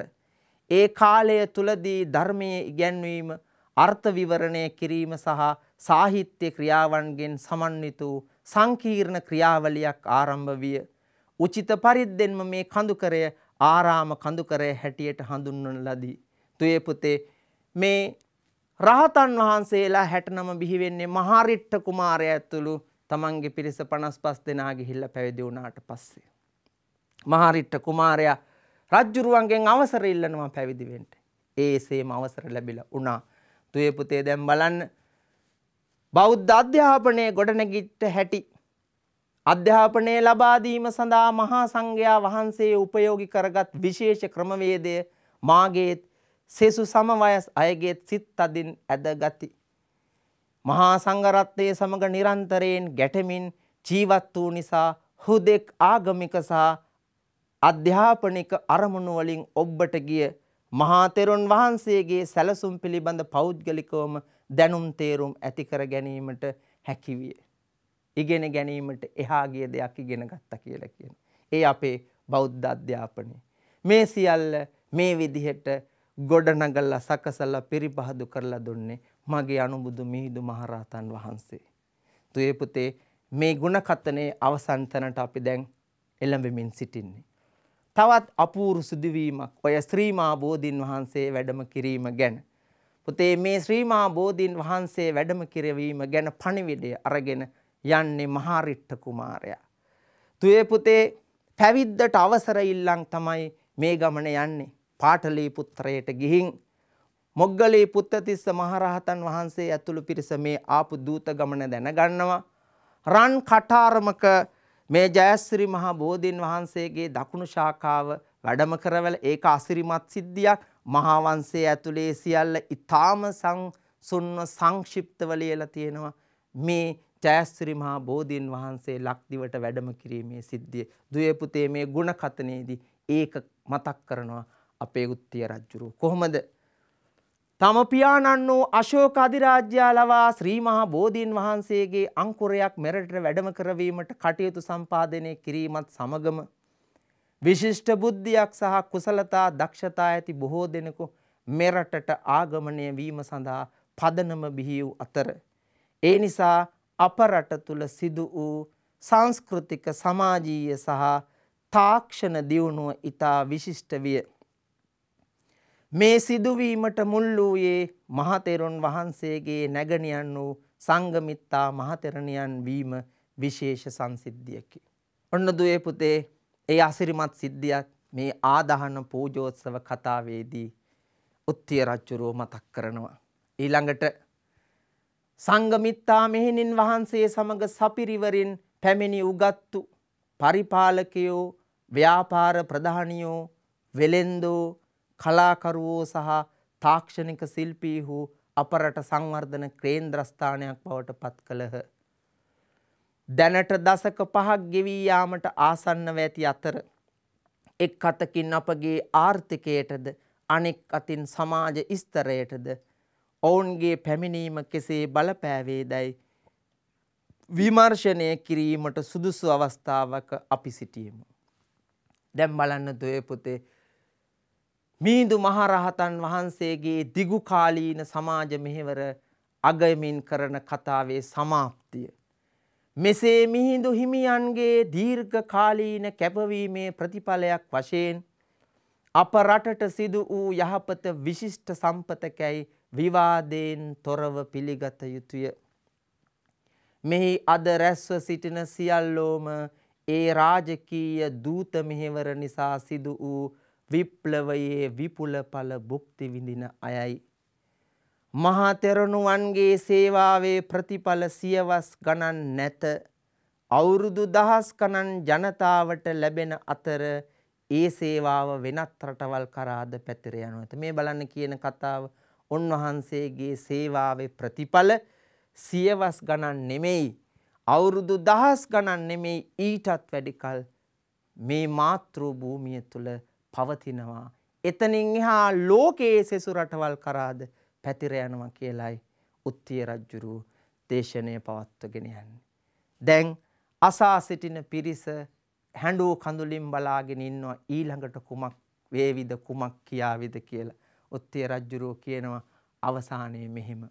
ඒ කාලය තුලදී ධර්මයේ ඉගැන්වීම අර්ථ විවරණය කිරීම සහ සාහිත්‍ය ක්‍රියාවන්ගෙන් සමන්විත වූ සංකීර්ණ ක්‍රියාවලියක් ආරම්භ විය. උචිත පරිද්දෙන්ම මේ කඳුකරය ආරාම කඳුකරය හැටියට හඳුන්වන ලදී. තුයේ පුතේ මේ රහතන් වහන්සේලා 69 බිහි වෙන්නේ මහරිට්ඨ කුමාරයා ඇතුළු තමන්ගේ පිරිස 55 දෙනා ගිහිල්ලා පැවිදි වුණාට පස්සේ. මහරිට්ඨ කුමාරයා රජුරුවන්ගෙන් අවසර ඉල්ලනවා පැවිදි වෙන්න. ඒසේම අවසර ලැබිලා වුණා. තුයේ පුතේ දැන් බලන්න බෞද්ධ අධ්‍යාපනයේ ගොඩනැගිච්ච හැටි අධ්‍යාපනය ලබා දීම සඳහා මහා සංඝයා වහන්සේ උපයෝගී කරගත් විශේෂ ක්‍රමවේදය මාගේ සෙසු සමවයස් අයගේ සිත් අදින් ඇදගති. මහා සංඝරත්නයේ සමග නිරන්තරයෙන් ගැටෙමින් ජීවත් වූ නිසා හුදෙක් ආගමික සහ අධ්‍යාපනික අරමුණු වලින් ඔබට ගිය මහා තෙරුන් වහන්සේගේ සැලසුම් පිළිබඳ පෞද්ගලිකවම දැනුම් තේරුම් ඇති කර ගැනීමට හැකි විය. ඉගෙන ගැනීමට එහා ගිය දෙයක් ඉගෙන ගත්තා කියලා කියන. ඒ අපේ බෞද්ධ අධ්‍යාපනය. මේ සියල්ල මේ විදිහට ගොඩනගලා සකසලා පිරිපහදු කරලා දුන්නේ මගේ අනුබුදු මිහිඳු මහරහතන් වහන්සේ. තුයේ පුතේ මේ ගුණ කතනේ අවසන් තැනට අපි දැන් එළඹෙමින් සිටින්නේ. තවත් අපූර්ව සිදුවීමක් ඔය ශ්‍රී මහා බෝධීන් වහන්සේ වැඩම කිරීම ගැන. පුතේ මේ ශ්‍රී මහා බෝධීන් වහන්සේ වැඩම කිරීම ගැන පණිවිඩය අරගෙන යන්නේ මහරිට්ඨ කුමාරයා. තුයේ පුතේ පැවිද්දට අවසර ඉල්ලන් තමයි මේ ගමන යන්නේ. පාටලී පුත්‍රයට ගිහින් මොග්ගලී පුත්තතිස්ස මහරහතන් වහන්සේ ඇතුළු පිරිස මේ ආපු දූත ගමන දැනගන්නවා. රන් කටාරමක මේ ජයශ්‍රී මහා බෝධීන් වහන්සේගේ දකුණු ශාඛාව වැඩම කරවල ඒක අසිරිමත් සිද්ධියක්. මහා වංශයේ ඇතුලේ සියල්ල ඊ타ම සංසුන්ව සංක්ෂිප්තව ලියලා තියෙනවා. මේ ජයශ්‍රී මහා බෝධීන් වහන්සේ ලක්දිවට වැඩම කිරීමේ සිද්ධිය. දුවේ පුතේ මේ ගුණ කතනේදී ඒක මතක් කරනවා අපේ උත්තිය රජුරු. කොහොමද තම පියාණන් වූ අශෝක අධිරාජ්‍යය ලවා ශ්‍රී මහා බෝධීන් වහන්සේගේ අංකුරයක් මෙරටට වැඩම කරවීමට කටයුතු සම්පාදනය කිරීමත් සමගම විශිෂ්ට බුද්ධියක් සහ කුසලතා දක්ෂතා ඇති බොහෝ දෙනෙකු මෙරටට ආගමනය වීම සඳහා පදනම බිහි වූ අතර ඒ නිසා අප රට තුල සිදු වූ සංස්කෘතික සමාජීය සහ තාක්ෂණ දියුණුව ඉතා විශිෂ්ට විය. මේ සිදුවීමට මුල් වූයේ මහතෙරුන් වහන්සේගේ නැගණියන් වූ සංඝමිත්තා මහතෙරණියන් වීම විශේෂ සංසිද්ධියකි. ඔන්න දුවේ පුතේ ඒ අසිරිමත් සිද්ධියක් මේ ආදාහන පූජෝත්සව කතාවේදී උත්තිය රජුරෝ මතක් කරනවා. ඊළඟට සංඝමිත්තා මෙහෙණින් වහන්සේ සමග සපිරිවරින් පැමිණි උගත්තු පරිපාලකයෝ ව්‍යාපාර ප්‍රධානියෝ වෙළෙන්දෝ කලාකරුවෝ සහ තාක්ෂණික ශිල්පීහු අපරට සංවර්ධන කේන්ද්‍රස්ථානයක් බවට පත් කළහ. දැනට දශක 5ක් ගෙවී යාමට ආසන්නව ඇති අතර එක් අතකින් අපගේ ආර්ථිකයටද අනෙක් අතින් සමාජ ස්තරයටද ඔවුන්ගේ පැමිණීම කෙසේ බලපෑවේදයි විමර්ශනය කිරීමට සුදුසු අවස්ථාවක අපි සිටියෙමු. දැන් බලන්න දුවේ පුතේ මිහිඳු මහරහතන් වහන්සේගේ දිගු කාලීන සමාජ මෙහෙවර අගයමින් කරන කතාවේ සමාප්තිය. මෙසේ මිහිඳු හිමියන්ගේ දීර්ඝ කාලීන කැපවීමේ ප්‍රතිඵලයක් වශයෙන් අප රටට සිදු වූ යහපත විශිෂ්ට සම්පතකැයි විවාදයෙන් තොරව පිළිගත යුතුය. මෙහි අද රැස්ව සිටින සියල්ලෝම ඒ රාජකීය දූත මෙහෙවර නිසා සිදු වූ විප්ලවයේ විපුල ඵල භුක්ති විඳින අයයි. මහා තෙරණුවන්ගේ සේවාවේ ප්‍රතිඵල සියවස් ගණන් නැත. අවුරුදු දහස් ගණන් ජනතාවට ලැබෙන අතර ඒ සේවාව වෙනත් රටවල් කරාද පැතිර යනවා. මේ බලන්න කියන කතාව උන්වහන්සේගේ සේවාවේ ප්‍රතිඵල සියවස් ගණන් නෙමෙයි, අවුරුදු දහස් ගණන් නෙමෙයි, ඊටත් වැඩි කල මේ මාතෘ භූමිය තුල පවතිනවා. එතනින් එහා ලෝකයේ සෙසු රටවල් කරාද පැතිර යනවා කියලයි උත්තිය රජුරු දේශනය පවත්වගෙන යන්නේ. දැන් අසා සිටින පිරිස හැඬු කඳුලින් බලාගෙන ඉන්නවා ඊළඟට කුමක් වේවිද කුමක් කියාවිද කියලා. උත්තිය රජුරු කියනවා අවසානයේ මෙහෙම.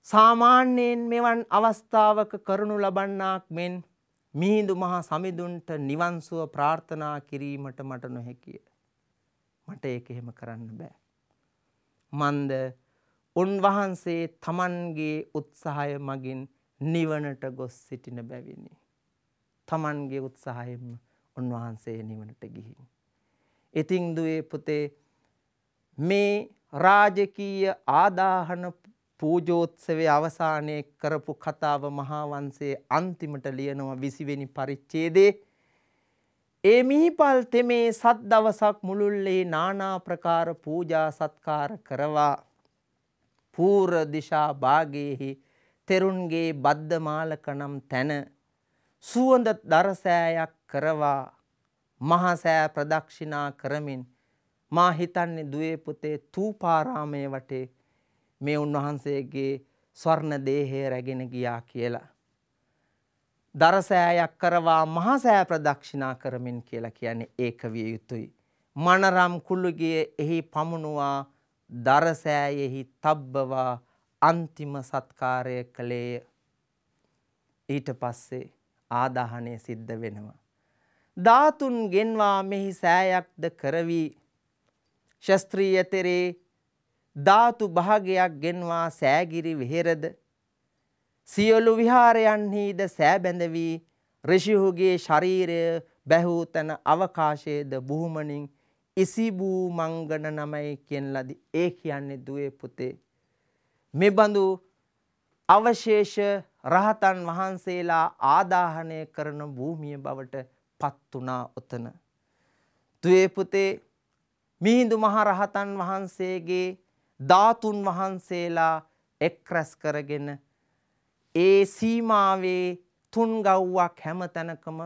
සාමාන්‍යයෙන් මෙවන් අවස්ථාවක කරනු ලබන්නාක් මෙන් මිහිඳු මහ සමිඳුන්ට නිවන් සුව ප්‍රාර්ථනා කිරීමට මට නොහැකිය. මට ඒක එහෙම කරන්න බෑ. මන්ද උන්වහන්සේ තමන්ගේ උත්සාහය මගින් නිවනට ගොස් සිටින බැවිනි. තමන්ගේ උත්සාහයෙන්ම උන්වහන්සේ නිවනට ගිහින්. ඉතින් දුවේ පුතේ මේ රාජකීය ආදාහන පූජෝත්සවයේ අවසානයේ කරපු කතාව මහා වංශයේ අන්තිමට ලියනවා 20 වෙනි පරිච්ඡේදයේ. ඒ මිහිපල් තෙමේ සත් දවසක් මුළුල්ලේ নানা ප්‍රකාර පූජා සත්කාර කරවා පූර්ව දිශා භාගයේහි තෙරුන්ගේ බද්දමාලක නම් තැන සුවඳ දරසෑයක් කරවා මහා සෑ ප්‍රදක්ෂිනා කරමින් මා හිතන්නේ දුවේ පුතේ තූපාරාමයේ වටේ මේ උන්වහන්සේගේ ස්වර්ණ දේහය රැගෙන ගියා කියලා. දරසෑයක් කරවා මහා සෑ ප්‍රදක්ෂිනා කරමින් කියලා කියන්නේ ඒක විය යුතුයි. මනරම් කුළුගේ එහි පමුණුවා දරසෑයෙහි තබ්බවා අන්තිම සත්කාරය කළේය. ඊට පස්සේ ආදාහනය සිද්ධ වෙනවා. ධාතුන් ගෙන්වා මෙහි සෑයක්ද කරවි ශස්ත්‍රීය තෙරේ ධාතු භාගයක් ගෙන්වා සෑගිරි විහෙරද සියලු විහාරයන්හිද සෑ බැඳවි ඍෂිහුගේ ශරීරය බැහූ තන අවකාශයේද බුහුමනින් ඉසිබූ මංගන නමයි කියන ලදී. ඒ කියන්නේ දුවේ පුතේ මෙබඳු අවශේෂ රහතන් වහන්සේලා ආදාහනය කරන භූමිය බවට පත් වුණා උතන. දුවේ පුතේ මිහිඳු මහරහතන් වහන්සේගේ ධාතුන් වහන්සේලා එක් රැස් කරගෙන ඒ සීමාවේ තුන් ගව්වක් හැම තැනකම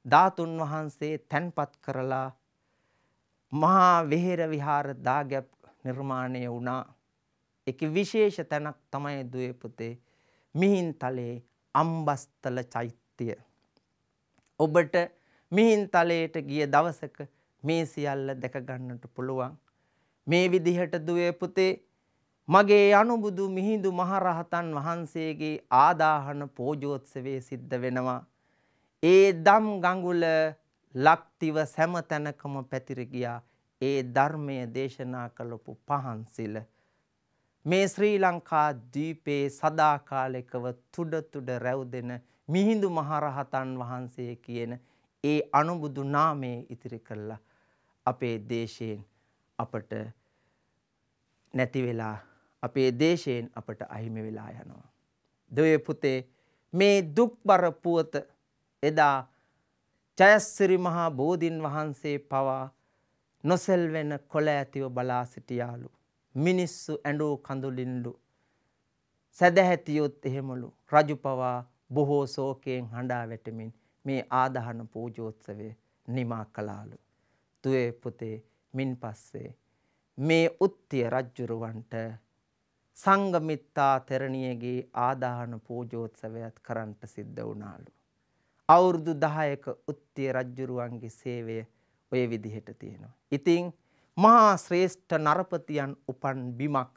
ධාතුන් වහන්සේ තැන්පත් කරලා මහා වෙහෙර විහාර දාගැබ් නිර්මාණය වුණා. ඒකේ විශේෂ තැනක් තමයි දුවේ පුතේ මිහින්තලේ අම්බස්තල චෛත්‍යය. ඔබට මිහින්තලයට ගිය දවසක මේ සියල්ල දැක ගන්නට පුළුවන්. මේ විදිහට දුවේ පුතේ මගේ අනුබුදු මිහිඳු මහරහතන් වහන්සේගේ ආදාහන පූජෝත්සවයේ සිද්ධ වෙනවා. ඒ දම් ගඟුල ලක්තිව සෑම තැනකම පැතිර ගියා. ඒ ධර්මය දේශනා කළපු පහන්සිල මේ ශ්‍රී ලංකා දීපේ සදාකාලිකව තුඩ රැව්දෙන මිහිඳු මහරහතන් වහන්සේ කියන ඒ අනුබුදු නාමයේ ඉතිරි කළා අපේ දේශයෙන් අපට නැති වෙලා අපේ දේශයෙන් අපට අහිමි වෙලා යනවා. දුවේ පුතේ මේ දුක්බර පුවත එදා ජයශ්‍රී මහා බෝධින් වහන්සේ පවා නොසෙල්වෙන කොළ ඇතිව බලා සිටියාලු. මිනිස්සු ඇඬෝ කඳුලින්ලු. සැදැහැතියොත් එහෙමලු. රජු පවා බොහෝ ශෝකයෙන් හඬා වැටෙමින් මේ ආදාහන පූජෝත්සවය නිමා කළාලු. දුවේ පුතේ මින් පස්සේ මේ උත්තිය රජුරවන්ට සංගමිත්තා තෙරණියගේ ආදාහන පූජෝත්සවයත් කරන්නට සිද්ධ වුණාලු. අවුරුදු 10ක උත්තිය රජුරුවන්ගේ සේවය ඔය විදිහට තියෙනවා. ඉතින් මහා ශ්‍රේෂ්ඨ නරපතියන් උපන් බිමක්.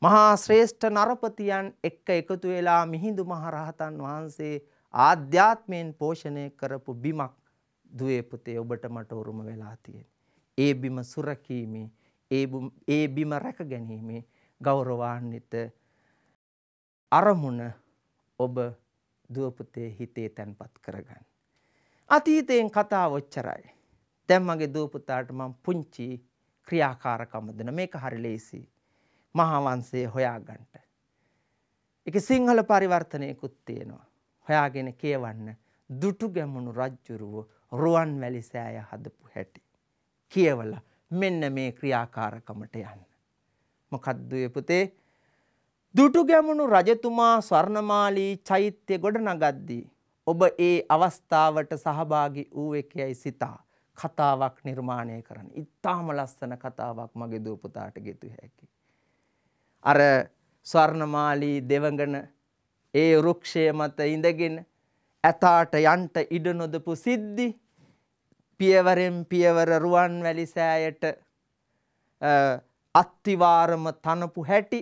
මහා ශ්‍රේෂ්ඨ නරපතියන් එක්ක එකතු වෙලා මිහිඳු මහරහතන් වහන්සේ ආධ්‍යාත්මයෙන් පෝෂණය කරපු බිමක් දුවේ පුතේ ඔබට මට උරුම වෙලා තියෙනවා. ඒ බිම සුරකීමේ ඒ බිම රැක ගැනීමේ ගෞරවාන්විත අරමුණ ඔබ දුව පුතේ හිතේ තැන්පත් කරගන්න. අතීතයෙන් කතාව ඔච්චරයි. දැන් මගේ දුව පුතාට මම පුංචි ක්‍රියාකාරකම දෙන මේක හරි ලේසි. මහා වංශය හොයාගන්න. ඒක සිංහල පරිවර්තනයකුත් තියෙනවා. හොයාගෙන කියවන්න දුටුගැමුණු රජුරුව රුවන්වැලි සෑය හදපු හැටි. කියවලා මෙන්න මේ ක්‍රියාකාරකමට යන්න. මොකද්ද පුතේ? දුටුගැමුණු රජතුමා ස්වර්ණමාලී චෛත්‍ය ගොඩනගද්දී ඔබ ඒ අවස්ථාවට සහභාගී වූ එකයි සිතා කතාවක් නිර්මාණය කරන්න. ඉතාම ලස්සන කතාවක් මගේ දුව පුතාට ගෙතු හැකි. අර ස්වර්ණමාලී දෙවඟන ඒ වෘක්ෂය මත ඉඳගෙන ඇතාට යන්ට ඉඩ නොදපු සිද්ධි පියවරෙන් පියවර රුවන්වැලි සෑයට අත්තිවාරම තනපු හැටි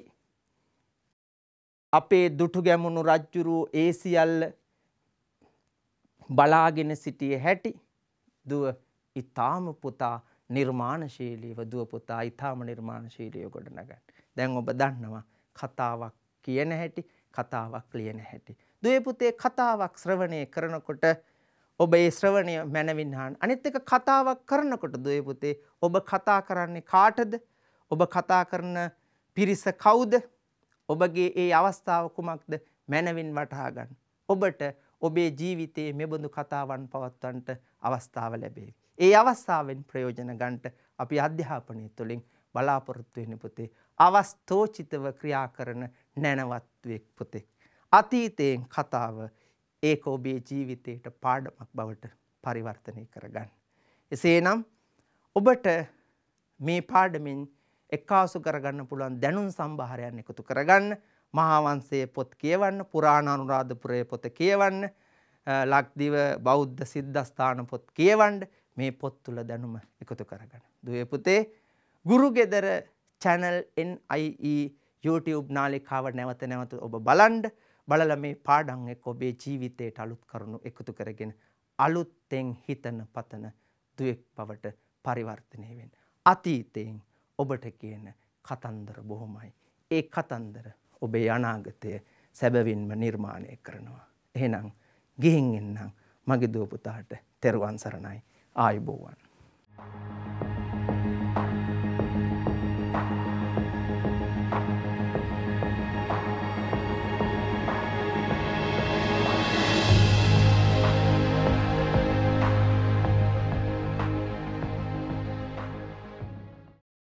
අපේ දුටුගැමුණු රජුරුව ඒ සියල්ල බලාගෙන සිටියේ හැටි දුව ඊ타ම පුතා නිර්මාණශීලීව දුව පුතා ඊ타ම නිර්මාණශීලීව ගොඩනගන්න. දැන් ඔබ දන්නවා කතාවක් කියන හැටි කතාවක් ලියන හැටි. දුවේ පුතේ කතාවක් ශ්‍රවණය කරනකොට ඔබ ඒ ශ්‍රවණය මනවින් අහන්න. අනිත් එක කතාවක් කරනකොට දුවේ පුතේ ඔබ කතා කරන්නේ කාටද? ඔබ කතා කරන පිරිස කවුද? ඔබගේ ඒ අවස්ථාව කුමක්ද? මනවින් වටහා ගන්න. ඔබට ඔබේ ජීවිතයේ මෙබඳු කතාවන් පවත්වන්නට අවස්ථාව ලැබේවි. ඒ අවස්ථාවෙන් ප්‍රයෝජන ගන්නට අපි අධ්‍යාපනය තුළින් බලාපොරොත්තු වෙන පුතේ අවස්ථෝචිතව ක්‍රියා කරන නැනවත්වෙක් පුතේ. අතීතයෙන් කතාව ඒක ඔබේ ජීවිතයට පාඩමක් බවට පරිවර්තනය කරගන්න. එසේනම් ඔබට මේ පාඩමින් එක්කාසු කරගන්න පුළුවන් දැනුම් සම්භාරයන් එකතු කරගන්න. මහා වංශයේ පොත් කියවන්න, පුරාණ අනුරාධපුරයේ පොත කියවන්න, ලක්දිව බෞද්ධ සිද්ධාස්ථාන පොත් කියවන්න. මේ පොත් තුල දැනුම එකතු කරගන්න. දුවේ පුතේ ගුරුගෙදර channel NIE YouTube නාලිකාව නැවත නැවත ඔබ බලන්න. බලලා මේ පාඩම් එක්ක ඔබේ ජීවිතයට අලුත් කරුණු එකතු කරගෙන අලුත්ෙන් හිතන පතන දුවෙක් බවට පරිවර්තනය වෙන්න. අතීතයෙන් ඔබට කියන කතන්දර බොහොමයි. ඒ කතන්දර ඔබේ අනාගතය සැබවින්ම නිර්මාණය කරනවා. එහෙනම් ගිහින් එන්නම් මගේ දුව පුතාට තෙරුවන් සරණයි. ආයුබෝවන්.